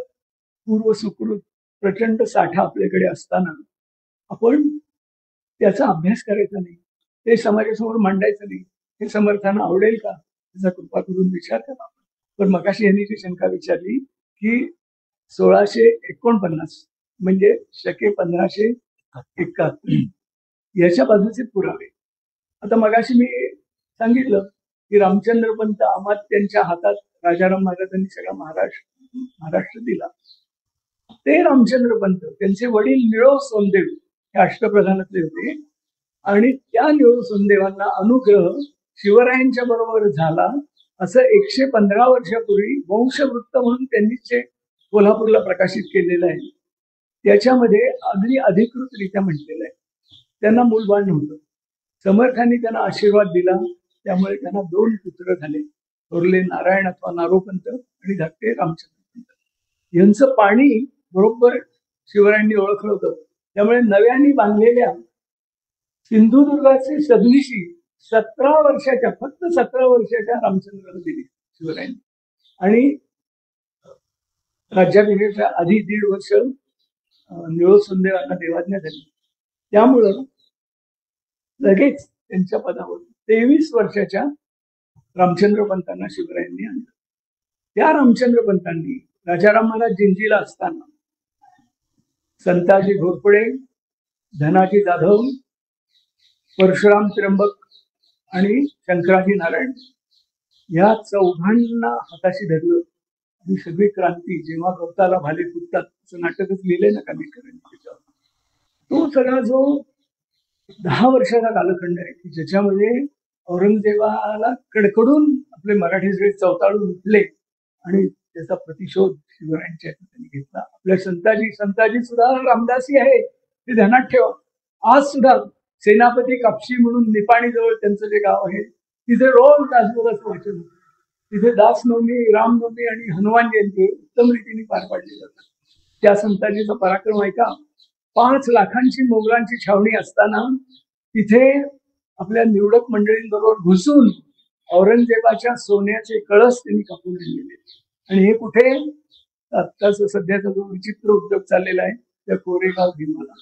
पूर्व सुकृत प्रचंड साठा आपल्याकडे असताना आपण त्याचा अभ्यास करायचा नाही, ते समाजासमोर मांडायचं नाही. हे समर्थांना आवडेल का त्याचा कृपा करून विचार करा. पण मगाशी यांनी जी शंका विचारली की 1649 म्हणजे शके 1571 याच्या बाजूचे पुरावे. आता मगाशी मी सांगितलं की रामचंद्र पंत अमात्यांच्या हातात राजाराम महाराजांनी सगळा महाराष्ट्र दिला. ते रामचंद्र पंत त्यांचे वडील निळो सोनदेव हे अष्टप्रधानातले होते आणि त्या निळो सोनदेवांना अनुग्रह शिवरायांच्या बरोबर झाला असं 115 वर्षापूर्वी वंशवृत्त म्हणून त्यांनी जे कोल्हापूरला प्रकाशित केलेलं आहे त्याच्यामध्ये अगदी अधिकृतरित्या म्हटलेलं आहे. त्यांना मूलबाळ नव्हतं. समर्थांनी त्यांना आशीर्वाद दिला, त्यामुळे त्यांना 2 पुत्र झाले, थोरले नारायण अथवा नारोपंत आणि धाकटे रामचंद्र पंत. यांचं पाणी बरोबर शिवरायांनी ओळखलं होतं, त्यामुळे नव्याने बांधलेल्या सिंधुदुर्गाचे सबनिशी 17 वर्षाच्या फक्त 17 वर्षाच्या रामचंद्राला दिली शिवरायांनी. आणि राज्यात येण्याच्या आधी 1.5 वर्ष निळो सुंदेवांना देवाज्ञा झाली. त्यामुळं लगेच त्यांच्या पदावर 23 वर्षाच्या रामचंद्र पंतांना शिवरायांनी आणलं. त्या रामचंद्र पंतांनी राजाराम महाराज जिंजीला असताना संताजी घोरपडे, धनाजी जाधव, परशुराम त्र्यंबक आणि शंकराजी नारायण या 4घांना हाताशी धरलं आणि सगळी क्रांती जेव्हा गवताला भाले फुटतात असं नाटकच लिहिलंय ना कमी करेन त्याच्यावर. तो सगळा जो 10 वर्षाचा कालखंड आहे की ज्याच्यामध्ये औरंगजेबाला कडकडून आपले मराठी सगळे चवताळून उठले आणि त्याचा प्रतिशोध शिवरायांच्या त्यांनी घेतला. आपल्या संताजी सुद्धा रामदासी आहे ते ध्यानात ठेवा. आज सुद्धा सेनापती कापशी म्हणून निपाणी जवळ त्यांचं जे गाव आहे तिथे रोज दासबोधाचं वाचन होतं. तिथे दासनवमी, रामनवमी आणि हनुमान जयंती उत्तम रीतीने पार पाडली जातात. त्या संताजीचा पराक्रम ऐका. 5 लाखांची मोगलांची छावणी असताना तिथे आपल्या निवडक मंडळींबरोबर घुसून औरंगजेबाच्या सोन्याचे कळस त्यांनी कापून आणलेले. आणि हे कुठे? आत्ताच सध्याचा जो विचित्र उद्योग चाललेला आहे त्या कोरेगाव भीमाला.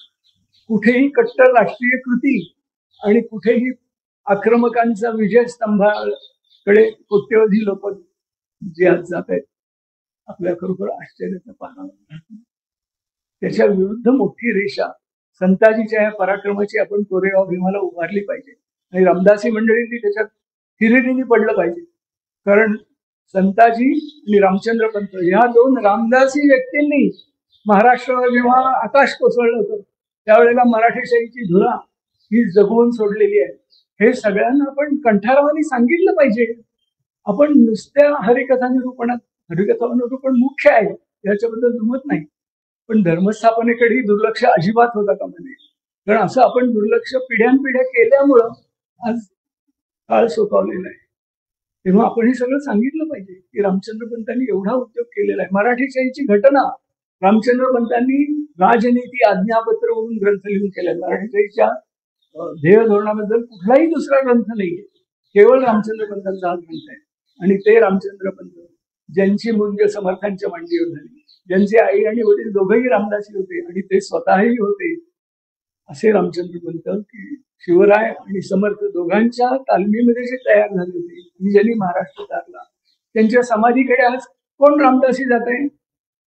कुठेही कट्टर राष्ट्रीय कृती आणि कुठेही आक्रमकांचा विजय स्तंभाकडे कोट्यवधी लोक जे आज जात आहेत. आपल्या खरोखर आश्चर्याचा पाहणं. त्याच्या विरुद्ध मोठी रेषा संताजीच्या या पराक्रमाची आपण कोरेगाव भीमाला उभारली पाहिजे आणि रामदासी मंडळींनी त्याच्यात हिरिरीने पडलं पाहिजे. कारण संताजी आणि रामचंद्र पंत या 2 रामदासी व्यक्तींनी महाराष्ट्रावर जेव्हा आकाश कोसळलं होतं त्यावेळेला मराठीशाहीची धुरा ही जगवून सोडलेली आहे. हे सगळ्यांना आपण कंठारावाने सांगितलं पाहिजे. आपण नुसत्या हरिकथा निरूपणात हरिकथा निरूपण मुख्य आहे याच्याबद्दल दुमत नाही, पण धर्मस्थापनेकडेही दुर्लक्ष अजिबात होता कामा नये. कारण असं आपण दुर्लक्ष पिढ्यानपिढ्या केल्यामुळं आज काळ सोपावलेला आहे. तेव्हा आपण हे सगळं सांगितलं पाहिजे की रामचंद्र पंतांनी एवढा उद्योग केलेला आहे. मराठीशाहीची घटना रामचंद्र पंतांनी राजनीती आज्ञापत्र म्हणून ग्रंथ लिहून केलाय. मराठीशाहीच्या ध्येय धोरणाबद्दल कुठलाही दुसरा ग्रंथ नाहीये, केवळ रामचंद्र पंतांचा हा ग्रंथ आहे. आणि ते रामचंद्र पंत ज्यांची मुंज समर्थांच्या मांडीवर झाली, ज्यांचे आई आणि वडील दोघंही रामदासी होते आणि ते स्वतःही होते, असे रामचंद्र पंत की शिवराय आणि समर्थ दोघांच्या तालमीमध्ये जे तयार झाले होते आणि ज्यांनी महाराष्ट्र तारला, त्यांच्या समाधीकडे आज कोण रामदासी जात आहे?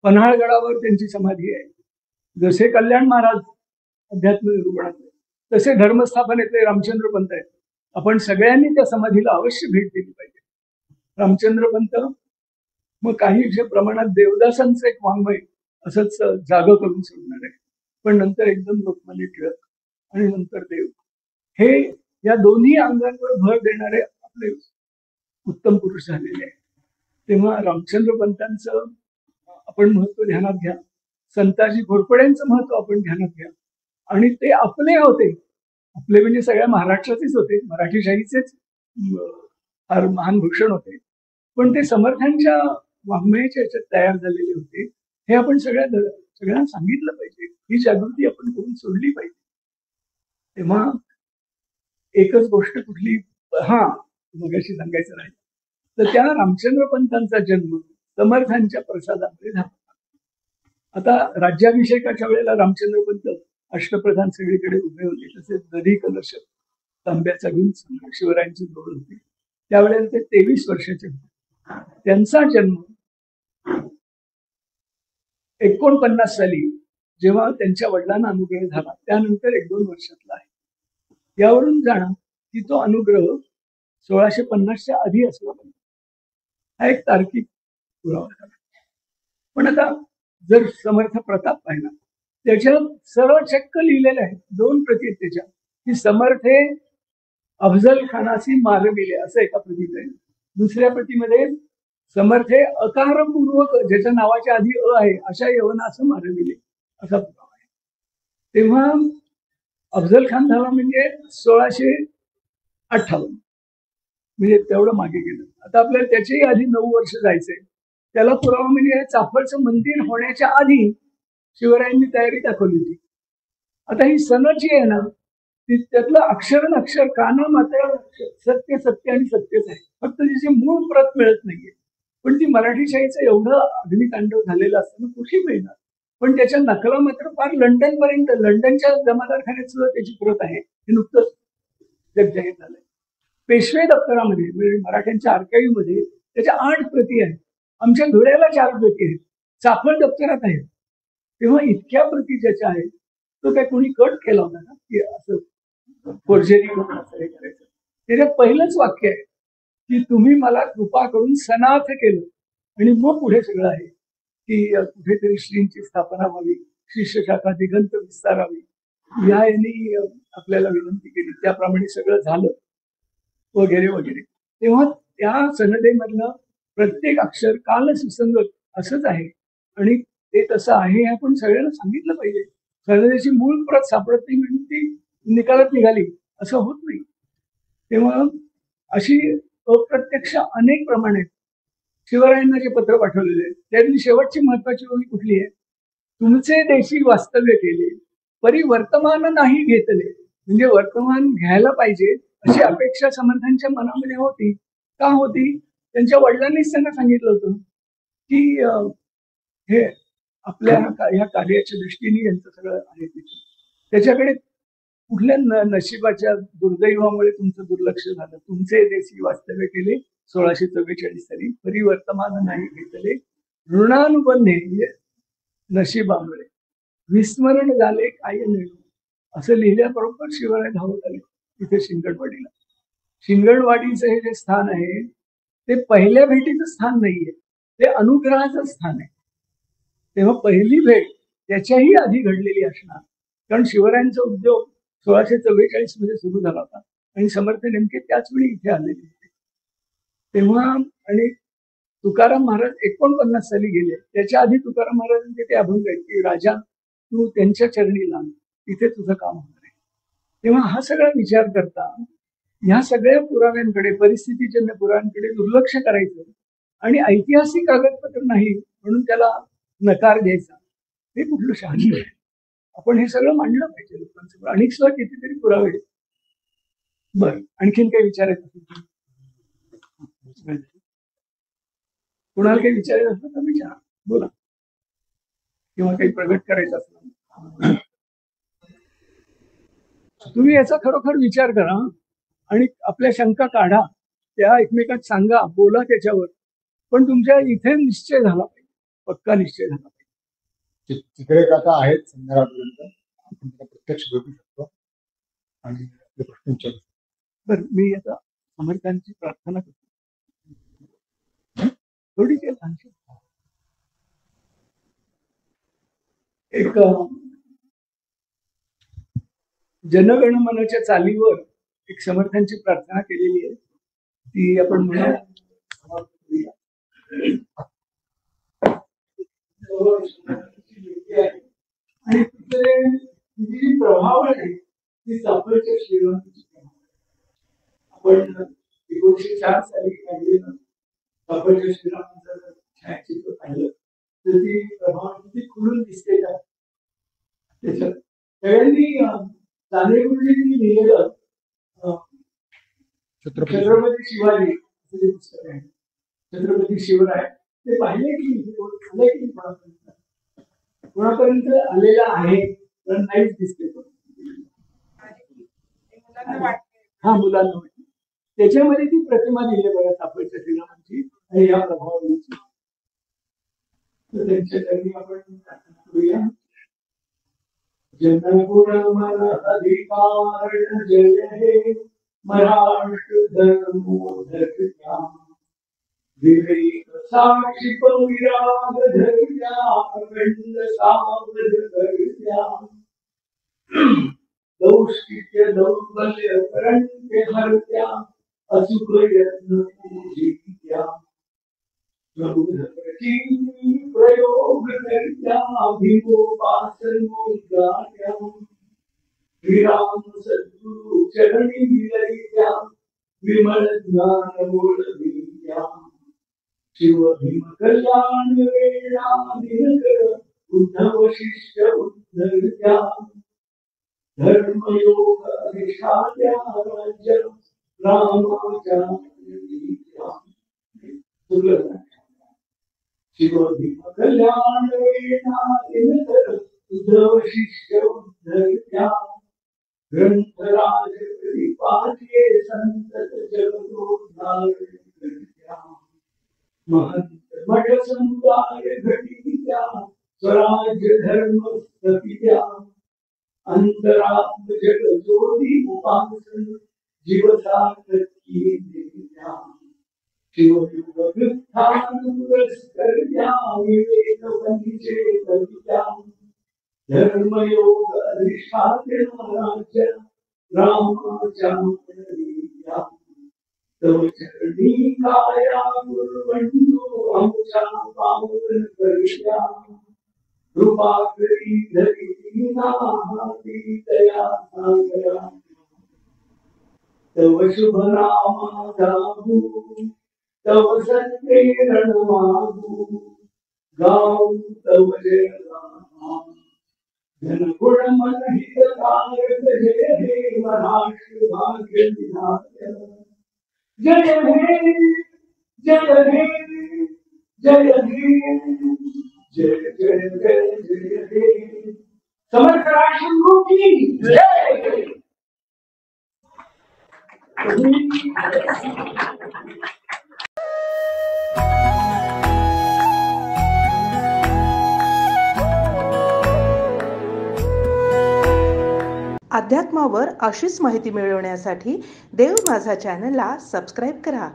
पन्हाळगडावर त्यांची समाधी आहे. जसे कल्याण महाराज अध्यात्म निरूपणातले तसे धर्मस्थापनेतले रामचंद्र पंत आहेत. आपण सगळ्यांनी त्या समाधीला अवश्य भेट दिली पाहिजे. रामचंद्र पंत मग काही जे प्रमाणात देवदासांचं एक वाङ्मय असंच जागं करून सोडणार आहे, पण नंतर एकदम लोकमान्य टिळक आणि नंतर देव हे या दोन्ही अंगांवर भर देणारे आपले उत्तम पुरुष झालेले आहेत. तेव्हा रामचंद्र पंतांचं आपण महत्व ध्यानात घ्या, संताजी घोरपड्यांचं महत्व आपण ध्यानात घ्या. आणि ते आपले होते. आपले म्हणजे सगळ्या महाराष्ट्राचेच होते, मराठीशाहीचेच फार महान भूषण होते. पण ते समर्थांच्या वाङ्मयाच्या याच्यात तयार झालेले होते. हे आपण सगळ्यांना सांगितलं पाहिजे. ही जागृती आपण करून सोडली पाहिजे. तेव्हा एकच गोष्ट कुठली, हा मगाशी सांगायचं राहील, तर त्या रामचंद्र पंतांचा जन्म समर्थांच्या प्रसादामध्ये झाला. आता राज्याभिषेकाच्या वेळेला रामचंद्र पंत अष्टप्रधान सगळीकडे उभे होते. तसेच दधी कलश तांब्याचा घेऊन शिवरायांची जोड होती. त्यावेळेला ते 23 वर्षाचे होते. त्यांचा जन्म 49 साली जेव्हा त्यांच्या वडिलांना अनुग्रह झाला त्यानंतर 1-2 वर्षातला आहे. यावरून जाणं की तो अनुग्रह 1650च्या आधी असला पाहिजे, हा एक तार्किक पुरावा झाला. पण आता जर समर्थ प्रताप पाहिला, त्याच्यात सरळ चक्क लिहिलेले आहेत, 2 प्रती आहेत त्याच्या, की समर्थ हे अफजल खानाशी मारविले असं एका प्रतीत आहे. दुसऱ्या प्रतीमध्ये समर्थ हे अकारपूर्वक ज्याच्या नावाच्या आधी आहे अशा यवनासं मारविले असा पुरावा आहे. तेव्हा अफजल खान झाला म्हणजे 1658, म्हणजे तेवढं मागे गेलं. आता आपल्याला त्याच्याही आधी 9 वर्ष जायचंय. त्याला पुरावा म्हणजे चाफळचं मंदिर होण्याच्या आधी शिवरायांनी तयारी दाखवली होती. आता ही सनद जी आहे ना, ती त्यातलं अक्षर काना मात्र सत्य सत्य आणि सत्यच आहे. फक्त तिची मूळ प्रत मिळत नाहीये. पण ती मराठीशाहीचं एवढं अग्नितांडव झालेलं असताना कुठे मिळणार. पण त्याच्या नकला मात्र फार लंडन पर्यंत, लंडनच्या जमादारखान्यात सुद्धा त्याची प्रत आहे. हे नुकतंच जगजाहीर झालंय. पेशवे दप्तरामध्ये म्हणजे मराठ्यांच्या आर्काईव्ह मध्ये त्याच्या 8 प्रती आहेत. आमच्या धुळ्याला 4 प्रती आहेत. चाफळ दप्तरात आहेत. तेव्हा इतक्या प्रती ज्याच्या आहेत, तो काय कोणी कट केला होता ना की असं फोर्जरी करून असं हे करायचं. त्याच्यात पहिलंच वाक्य आहे की तुम्ही मला कृपा करून सनाथ केलं आणि मग पुढे सगळं आहे की कुठेतरी श्रींची स्थापना व्हावी, शिष्य शाखा दिगंत विस्तारावी, या यांनी आपल्याला विनंती केली, त्याप्रमाणे सगळं झालं वगैरे वगैरे. तेव्हा त्या सनदेमधलं प्रत्येक अक्षर काल सुसंगत असंच आहे आणि ते तसं आहे हे आपण सगळ्यांना सांगितलं पाहिजे. सनदेची मूळ प्रत सापडत नाही म्हणून ती निकालात निघाली असं होत नाही. तेव्हा अशी अप्रत्यक्ष अनेक प्रमाणे शिवरायांना जे पत्र पाठवलेले आहे त्यातली शेवटची महत्वाची ओळी कुठली आहे? तुमचे देशी वास्तव्य केले परिवर्तमान नाही घेतले. म्हणजे वर्तमान घ्यायला पाहिजे अशी अपेक्षा समर्थांच्या मनामध्ये होती. का होती? त्यांच्या वडिलांनीच त्यांना सांगितलं होतं की हे आपल्या ह्या कार्याच्या दृष्टीने यांचं सगळं आहे त्याच्याकडे कुठल्या नशिबाच्या दुर्दैवामुळे तुमचं दुर्लक्ष झालं. तुमचे देशी वास्तव्य केले 1644 साली परिवर्तमान नाही घेतले ऋणानुबंधे म्हणजे नशिबामुळे विस्मरण झाले काय निर्णय असं लिहिल्याबरोबर शिवराय धावत आले तिथे शिंगणवाडीला. शिंगणवाडीचं हे जे स्थान आहे ते पहिल्या भेटीचं स्थान नाहीये, ते अनुग्रहाचं स्थान आहे. तेव्हा पहिली भेट त्याच्याही आधी घडलेली असणार, कारण शिवरायांचा उद्योग 1644 मध्ये सुरू झाला होता आणि समर्थ नेमके त्याच वेळी इथे आलेले होते. तेव्हा आणि तुकाराम महाराज 49 साली गेले. त्याच्या आधी तुकाराम महाराजांचे ते अभंग आहेत की राजा तू त्यांच्या चरणी लाग, तिथे तुझं काम होणार आहे. तेव्हा हा सगळा विचार करता ह्या सगळ्या पुराव्यांकडे, परिस्थितीजन्य पुराव्यांकडे दुर्लक्ष करायचं आणि ऐतिहासिक कागदपत्र नाही म्हणून त्याला नकार द्यायचा, हे कुठलं शहाणपण आहे. आपण हे सगळं मांडलं पाहिजे लोकांसमोर. आणि सुद्धा कितीतरी पुरावे. बरं, आणखीन काही विचारायचं असेल कुणाला काही विचारायचं असलं तर विचारा, बोला, किंवा काही प्रगट करायचं असलं तुम्ही याचा खरोखर विचार करा आणि आपल्या शंका काढा, त्या एकमेकात सांगा, बोला त्याच्यावर. पण तुमच्या इथे निश्चय झाला पाहिजे, पक्का निश्चय झाला पाहिजे. तिकडे काका आहेत संध्याकाळपर्यंत, आपण त्याला प्रत्यक्ष भेटू शकतो आणि आपले प्रश्न विचारू शकतो. बरं, मी आता समर्थांची प्रार्थना करतो. थोडी काही सांगशील? एक जनगणमनाच्या चालीवर एक समर्थांची प्रार्थना केलेली आहे, ती आपण म्हणूया. आणि तिथे तिची जी प्रभावळ आहे ती सापडच्या श्रीरामाची आपण 1904 साली काढलेलं सापडच्या श्रीरामांचं छायाचित्र पाहिलं तर ती प्रभाव किती खुलून दिसते का त्याच्यात सगळ्यांनी चांदेगुरुजींनी लिहिलेलं छत्रपती शिवाजी असं जे पुस्तक आहे छत्रपती शिवराय ते पाहिले की आलंय की कोणापर्यंत आलेलं आहे पण नाहीच दिसते हा मुलांना वाटते त्याच्यामध्ये ती प्रतिमा दिली बघा सापडच्या श्रीरामांची आणि या प्रभावाची तर त्यांच्या चरणी आपण करूया जनगुण मन अधिकार जय हे महाराष्ट्र धर्मोधर्या विवेक साक्षी विराग धर्या अखंड सावध धर्या दौष्टिक्य दौर्बल्य करंत्य हरत्या अचूक यत्न पूजित्या प्रयोग करत्या अभिमोपासनोद्गात्या श्रीराम सद्गुरु चरणी विलयित्या विमल ज्ञान बोलवित्या शिव भीम कल्याण वेळा दिनकर उद्धव शिष्य उद्धरत्या धर्मयोग अधिष्ठात्या राज्य रामाच्या शिव भीम कल्याण वेळा दिनकर उद्धव शिष्य उद्धरत्या ग्रंथराज परिपाल्ये संतत जगदोद्धार करत्या महंत मठ समुदाय घटित्या स्वराज्य धर्म स्थपित्या अंतरात्म जग ज्योती उपासन जीव सार्थकी देत्या शिवयुग वृत्तानुरस्कर्त्या विवेक वंदिचे कवित्या धर्मयोग अधिष्ठाते राज्य रामाच्या रीत्या तव चरणी काया गुरुबंधू आमच्या पावन करित्या कृपा करी धरी दीना दया सागरा तव शुभ नामा गाऊ तव सत्प्रेरण मागू गाऊ तव जय राम जनगुण मन हितकारक जय हे महाराष्ट्र भाग्य विधाते जय हे जय हे जय हे जय जय जय जय हे समर्थ राष्ट्र की जय अध्यात्मावर अशीच माहिती मिळवण्यासाठी देव माझा चॅनलला सबस्क्राईब करा